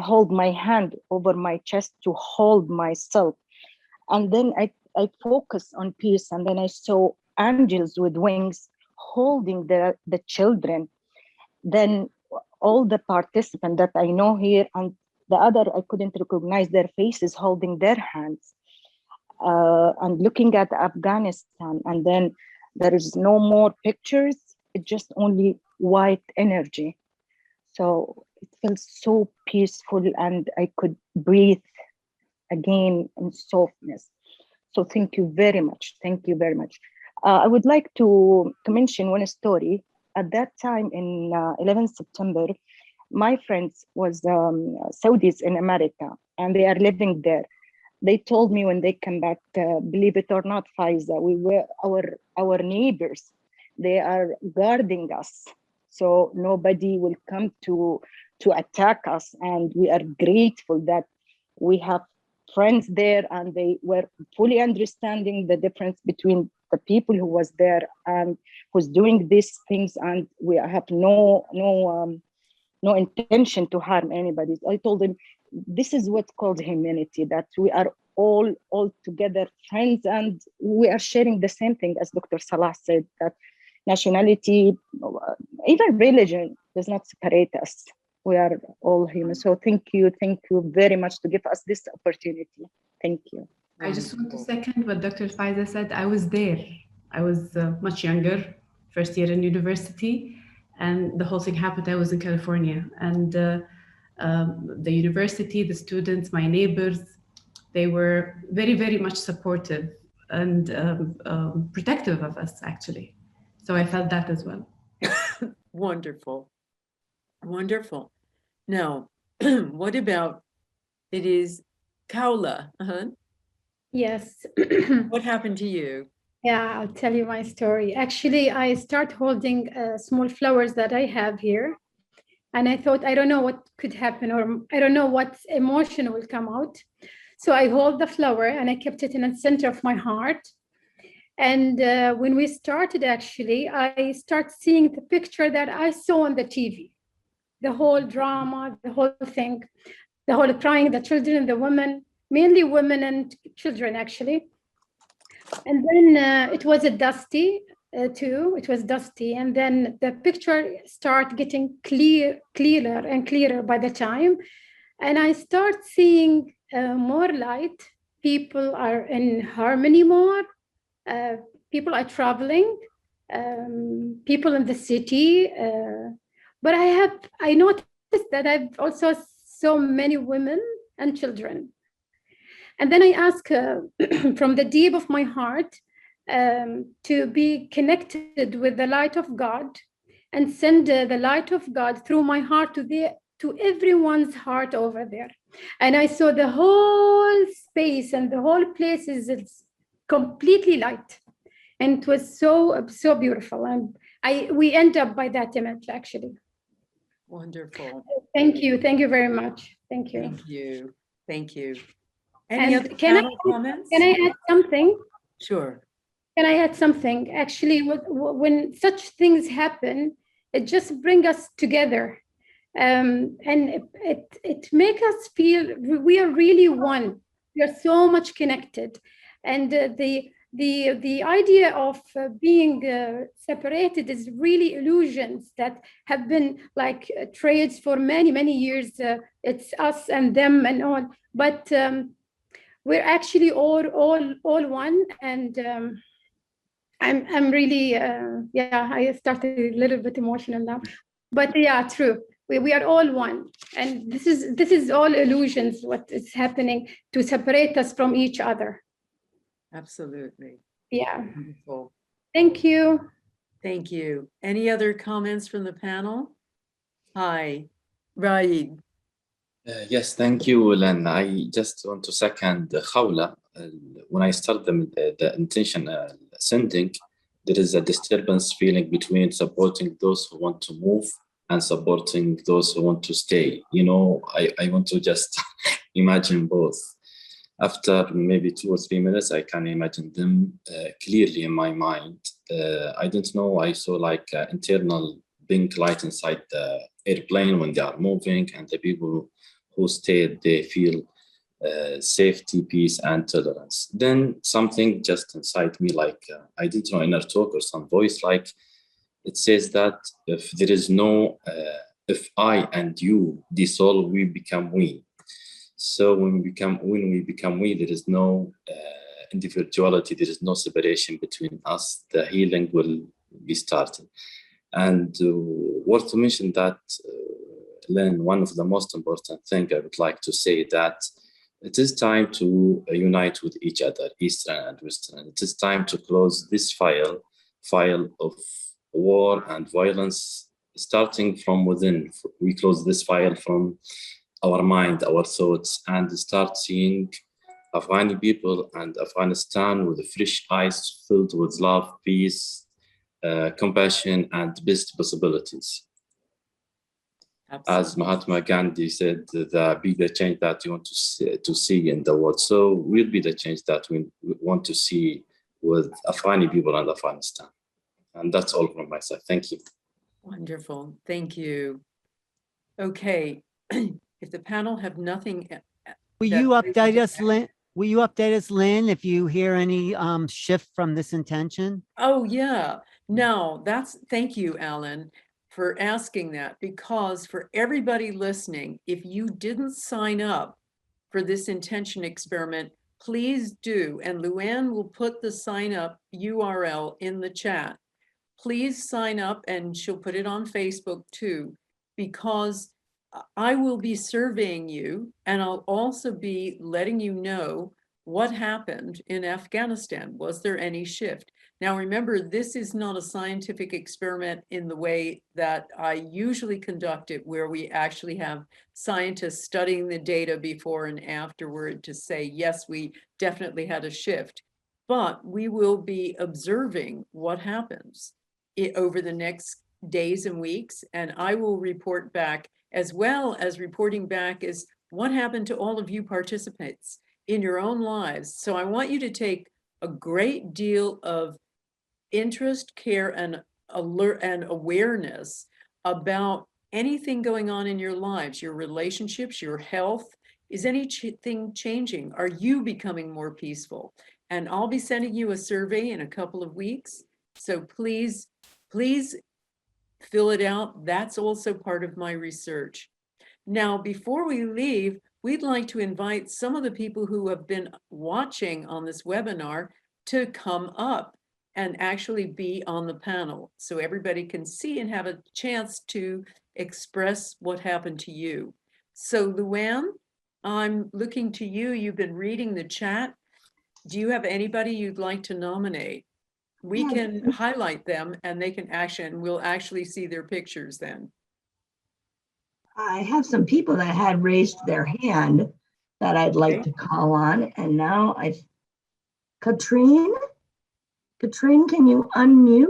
hold my hand over my chest to hold myself. And then I focus on peace. And then I saw angels with wings holding the children. Then all the participants that I know here and the other, I couldn't recognize their faces holding their hands. And looking at Afghanistan, and then there is no more pictures, it's just only white energy. So it felt so peaceful, and I could breathe again in softness. So thank you very much. Thank you very much. I would like to mention one story. At that time in 11 September, my friends was Saudis in America, and they are living there. They told me when they come back, believe it or not, Faiza, we were our neighbors. They are guarding us, so nobody will come to attack us. And we are grateful that we have friends there, and they were fully understanding the difference between the people who was there and who's doing these things, and we have no intention to harm anybody. I told them this is what's called humanity, that we are all together friends, and we are sharing the same thing, as Dr. Salah said, that nationality, even religion does not separate us. We are all human. So thank you very much to give us this opportunity. Thank you. I just want to second what Dr. Faiza said. I was there. I was much younger, first year in university, and the whole thing happened. I was in California, and the university, the students, my neighbors, they were very, very much supportive and protective of us, actually. So I felt that as well. Wonderful. Wonderful. Now, what about, it is Kaula? Yes. What happened to you? Yeah, I'll tell you my story. Actually, I start holding small flowers that I have here. And I thought, I don't know what could happen, or I don't know what emotion will come out. So I hold the flower and I kept it in the center of my heart. And when we started, actually, I start seeing the picture that I saw on the TV. The whole drama, the whole thing, the whole crying, the children, the women, mainly women and children, actually. And then it was dusty too. It was dusty. And then the picture start getting clearer and clearer by the time. And I start seeing more light. People are in harmony more. People are traveling. People in the city. But I noticed that I've also so many women and children. And then I ask from the deep of my heart to be connected with the light of God, and send the light of God through my heart to everyone's heart over there. And I saw the whole space and the whole place is completely light. And it was so beautiful. And we end up by that image, actually. Wonderful. Thank you very much. Thank you. Thank you. Any other comments? Can I add something? Sure. Can I add something? Actually, when such things happen, it just brings us together. And it makes us feel we are really one. We are so much connected. And the idea of being separated is really illusions that have been like trades for many years. It's us and them and all. But we're actually all one. And I'm really I started a little bit emotional now. But yeah, true. We are all one, and this is all illusions. What is happening to separate us from each other? Absolutely. Yeah. Wonderful. Thank you. Thank you. Any other comments from the panel? Hi, Raid. Yes, thank you, Lynn. I just want to second Khawla. When I start the intention sending, there is a disturbance feeling between supporting those who want to move and supporting those who want to stay. You know, I want to just imagine both. After maybe 2 or 3 minutes, I can imagine them clearly in my mind. I don't know, I saw like internal pink light inside the airplane when they are moving, and the people who stayed, they feel safety, peace, and tolerance. Then something just inside me, like, I didn't know, inner talk or some voice, like, it says that if there is no, if I and you dissolve, we become we. So when we become we, there is no individuality, there is no separation between us. The healing will be started. And worth to mention that Lynn, one of the most important things I would like to say that it is time to unite with each other, Eastern and Western. It is time to close this file of war and violence starting from within. We close this file from our mind, our thoughts, and start seeing Afghani people and Afghanistan with fresh eyes filled with love, peace, compassion, and best possibilities. Absolutely. As Mahatma Gandhi said, be the change that you want to see in the world. So we'll be the change that we want to see with Afghani people and Afghanistan. And that's all from my side. Thank you. Wonderful. Thank you. Okay. If the panel have nothing. Will you update us, Lynn? Will you update us, Lynn, if you hear any shift from this intention? Oh, yeah. No, thank you, Alan, for asking that, because for everybody listening, if you didn't sign up for this intention experiment, please do. And Luann will put the sign up URL in the chat. Please sign up, and she'll put it on Facebook too, because I will be surveying you, and I'll also be letting you know what happened in Afghanistan. Was there any shift? Now, remember, this is not a scientific experiment in the way that I usually conduct it, where we actually have scientists studying the data before and afterward to say, yes, we definitely had a shift. But we will be observing what happens over the next days and weeks, and I will report back, as well as reporting back is what happened to all of you participants in your own lives. So I want you to take a great deal of interest, care, and alert and awareness about anything going on in your lives, your relationships, your health. Is anything changing? Are you becoming more peaceful? And I'll be sending you a survey in a couple of weeks. So please fill it out. That's also part of my research. Now, before we leave, we'd like to invite some of the people who have been watching on this webinar to come up and actually be on the panel, so everybody can see and have a chance to express what happened to you. So Luann, I'm looking to you. You've been reading the chat. Do you have anybody you'd like to nominate? We can highlight them, and they can we'll actually see their pictures then. I have some people that had raised their hand that I'd like to call on, and now Katrine, can you unmute?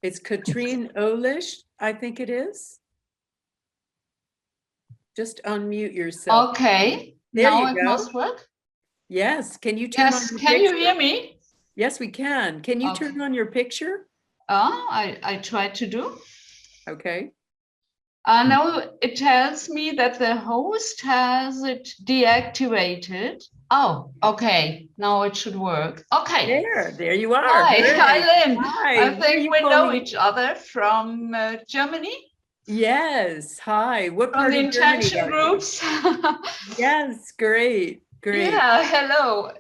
It's Katrine Olish, I think it is. Just unmute yourself. Okay, there now you it go. must work. Yes, can you turn on your Can you picture? hear me? Yes, we can. Can you turn on your picture? I tried to do. Okay. Now it tells me that the host has it deactivated. Oh, okay. Now it should work. Okay. There you are. Hi, Great. hi, Lynn. Hi. I think we know each other from Germany. Yes. Hi. What From part the of Germany intention are you? groups. Yes. Great. Great. Yeah. Hello.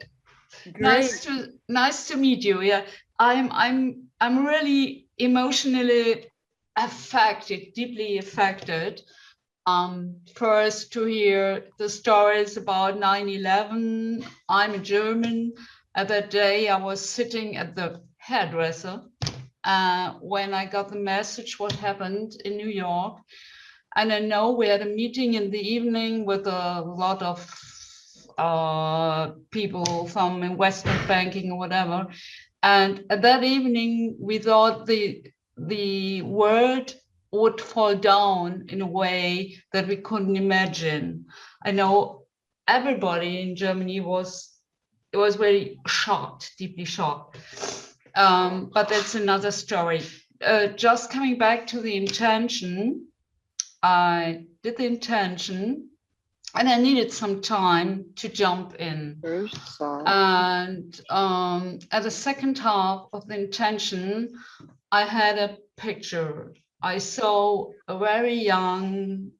Great. Nice to meet you. Yeah. I'm really emotionally affected, deeply affected. First to hear the stories about 9/11. I'm a German. At that day, I was sitting at the hairdresser when I got the message what happened in New York. And I know we had a meeting in the evening with a lot of people from investment banking or whatever. And at that evening, we thought the world would fall down in a way that we couldn't imagine. I know everybody in Germany was very shocked, deeply shocked. But that's another story. Just coming back to the intention, I did the intention and I needed some time to jump in. And at the second half of the intention, I had a picture. I saw a very young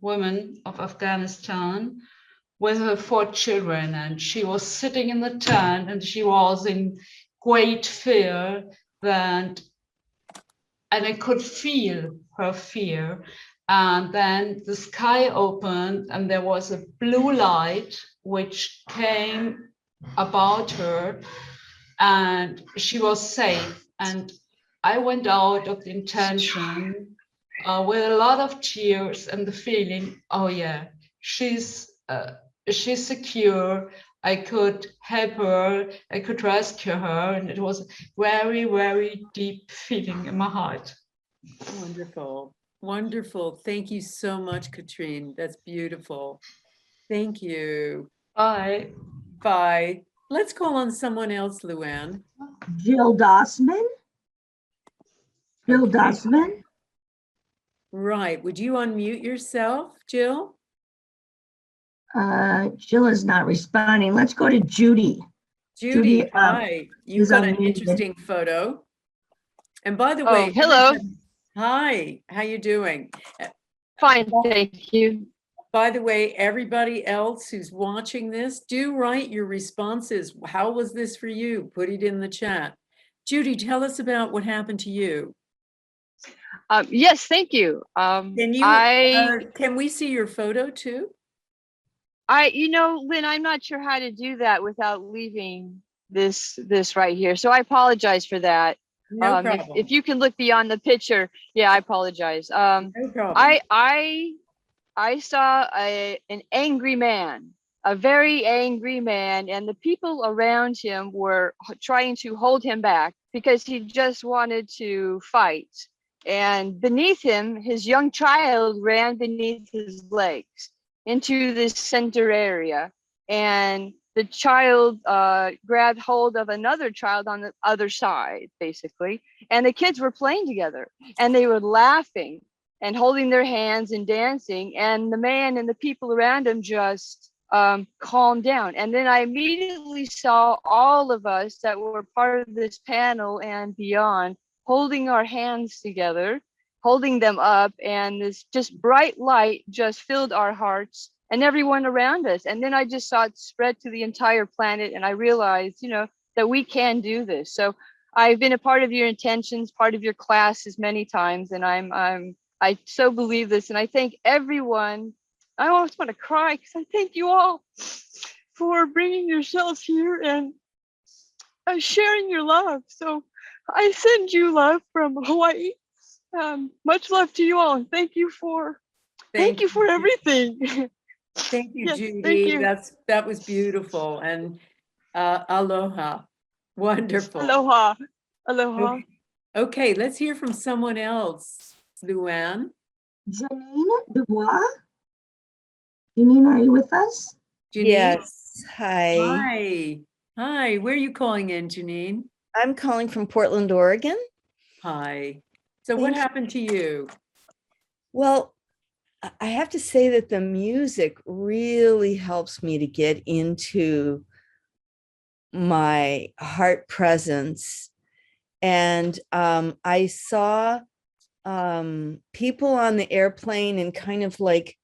woman of Afghanistan with her 4 children, and she was sitting in the tent, and she was in great fear that and I could feel her fear. And then the sky opened and there was a blue light which came about her, and she was safe. And I went out of the intention with a lot of tears and the feeling, oh yeah, she's secure. I could help her, I could rescue her, and it was a very, very deep feeling in my heart. Wonderful. Wonderful. Thank you so much, Katrine. That's beautiful. Thank you. Bye. Bye. Let's call on someone else, Luann. Jill Dossman. Jill Dossman. Right. Would you unmute yourself, Jill? Jill is not responding. Let's go to Judy. Judy, hi. You've got an unmuted. interesting photo. And by the Oh, way, hello. Hi, how you doing? Fine, thank you. By the way, everybody else who's watching this, do write your responses. How was this for you? Put it in the chat. Judy, tell us about what happened to you. Yes, thank you. Can we see your photo too? You know, Lynn, I'm not sure how to do that without leaving this right here. So I apologize for that. No problem. If you can look beyond the picture, yeah, I apologize. No problem. I saw an angry man, a very angry man, and the people around him were trying to hold him back because he just wanted to fight. And beneath him, his young child ran beneath his legs into this center area. And the child grabbed hold of another child on the other side, basically. And the kids were playing together and they were laughing and holding their hands and dancing. And the man and the people around him just calmed down. And then I immediately saw all of us that were part of this panel and beyond holding our hands together, holding them up, and this just bright light just filled our hearts and everyone around us. And then I just saw it spread to the entire planet, and I realized, you know, that we can do this. So I've been a part of your intentions, part of your classes many times, and I so believe this, and I thank everyone. I almost want to cry because I thank you all for bringing yourselves here and sharing your love. So I send you love from Hawaii. Much love to you all, and thank you for everything. Thank you, Yes, Judy. thank you. That was beautiful. And aloha. Wonderful. Aloha. Aloha. Okay, let's hear from someone else. Luann. Janine Dubois. Janine, are you with us? Janine? Yes. Hi. Hi. Hi. Where are you calling in, Janine? I'm calling from Portland, Oregon. Hi. So what happened to you? Well, I have to say that the music really helps me to get into my heart presence. And I saw people on the airplane and kind of like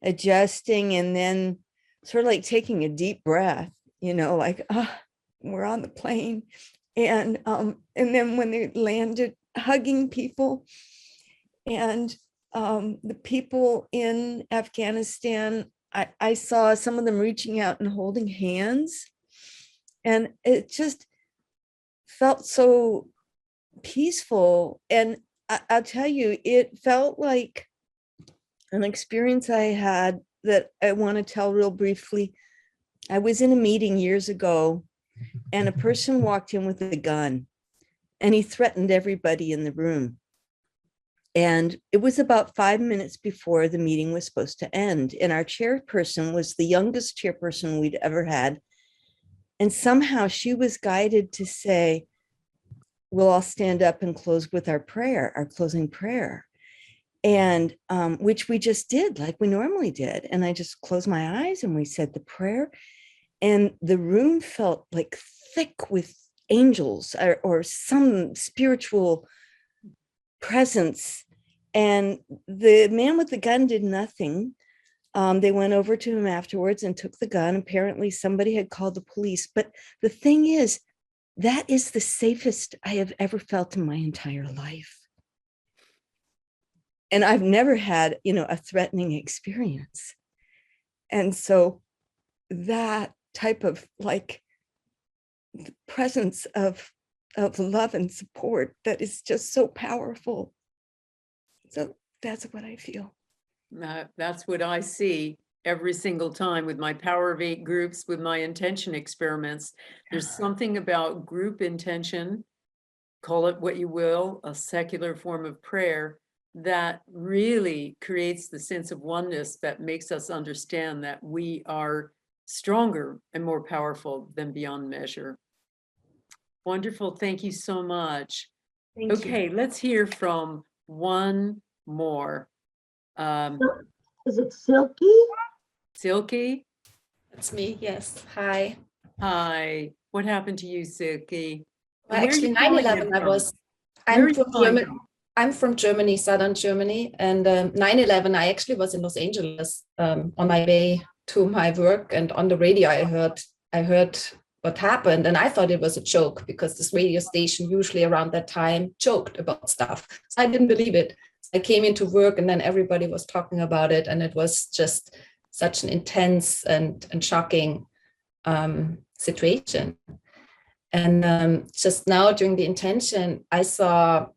adjusting and then sort of like taking a deep breath, you know, like, we're on the plane. And then when they landed, hugging people. And the people in Afghanistan, I saw some of them reaching out and holding hands. And it just felt so peaceful. And I'll tell you, it felt like an experience I had that I want to tell real briefly. I was in a meeting years ago, and a person walked in with a gun, and he threatened everybody in the room. And it was about 5 minutes before the meeting was supposed to end. And our chairperson was the youngest chairperson we'd ever had. And somehow she was guided to say, we'll all stand up and close with our prayer, our closing prayer. And which we just did like we normally did. And I just closed my eyes and we said the prayer. And the room felt like thick with angels or some spiritual presence. And the man with the gun did nothing. They went over to him afterwards and took the gun. Apparently somebody had called the police. But the thing is, that is the safest I have ever felt in my entire life. And I've never had, a threatening experience. And so that type of like presence of love and support that is just so powerful. So that's what I feel. That's what I see every single time with my Power of 8 groups, with my intention experiments. There's something about group intention, call it what you will, a secular form of prayer, that really creates the sense of oneness that makes us understand that we are stronger and more powerful than beyond measure. Wonderful. Thank you so much. Okay, let's hear from one more. Is it Silky? Silky? That's me, yes. Hi. Hi. What happened to you, Silky? Well, actually, 9/11, I'm from Germany, southern Germany. And 9/11, I actually was in Los Angeles on my way to my work. And on the radio, I heard what happened. And I thought it was a joke because this radio station usually around that time joked about stuff. So I didn't believe it. I came into work and then everybody was talking about it. And it was just such an intense and shocking situation. And just now during the intention, I saw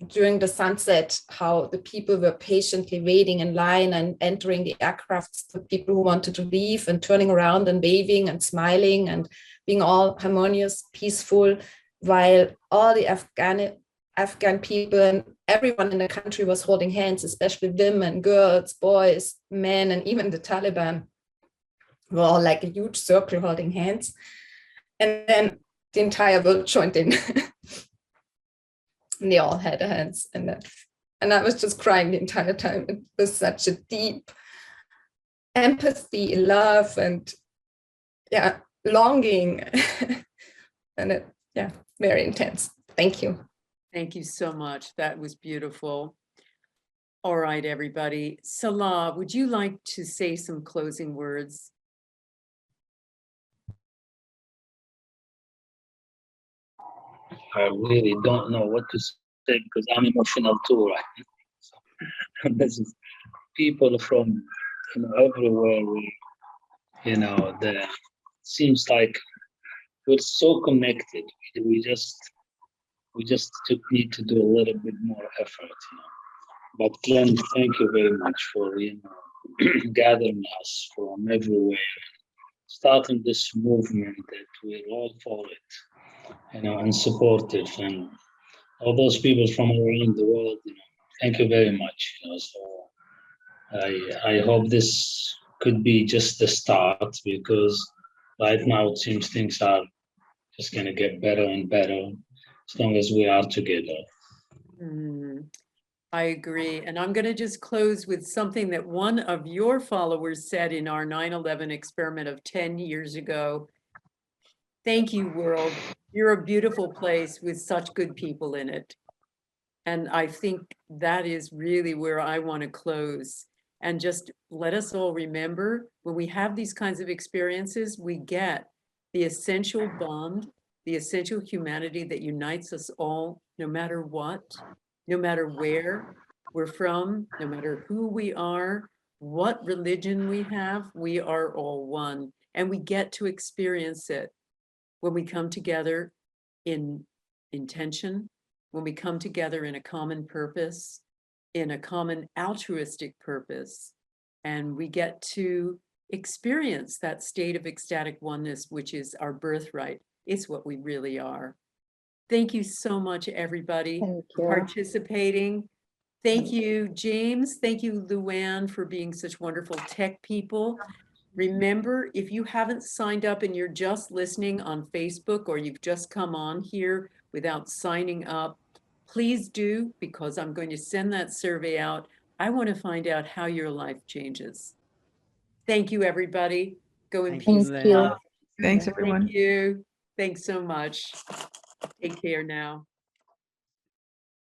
during the sunset how the people were patiently waiting in line and entering the aircrafts, the people who wanted to leave and turning around and waving and smiling and being all harmonious, peaceful, while all the Afghan people and everyone in the country was holding hands, especially women, girls, boys, men, and even the Taliban were all like a huge circle holding hands. And then the entire world joined in. And they all had their hands. And I was just crying the entire time. It was such a deep empathy, love, and longing. And very intense. Thank you. Thank you so much. That was beautiful. All right, everybody. Salah, would you like to say some closing words? I really don't know what to say because I'm emotional too, right? So, this is people from everywhere. There seems like we're so connected. We just need to do a little bit more effort, But Lynn, thank you very much for gathering us from everywhere, starting this movement that we're all for it. And supportive, and all those people from around the world, thank you very much. So I hope this could be just the start, because right now it seems things are just going to get better and better as long as we are together. I agree. And I'm going to just close with something that one of your followers said in our 9/11 experiment of 10 years ago. Thank you, world. You're a beautiful place with such good people in it. And I think that is really where I want to close. And just let us all remember, when we have these kinds of experiences, we get the essential bond, the essential humanity that unites us all, no matter what, no matter where we're from, no matter who we are, what religion we have, we are all one. And we get to experience it when we come together in intention, when we come together in a common purpose, in a common altruistic purpose, and we get to experience that state of ecstatic oneness, which is our birthright. It's what we really are. Thank you so much, everybody, for participating. Thank you, James. Thank you, Luann, for being such wonderful tech people. Remember, if you haven't signed up and you're just listening on Facebook, or you've just come on here without signing up, please do, because I'm going to send that survey out. I want to find out how your life changes. Thank you, everybody. Go in peace. Thanks, everyone. Thank you. Thanks so much. Take care now.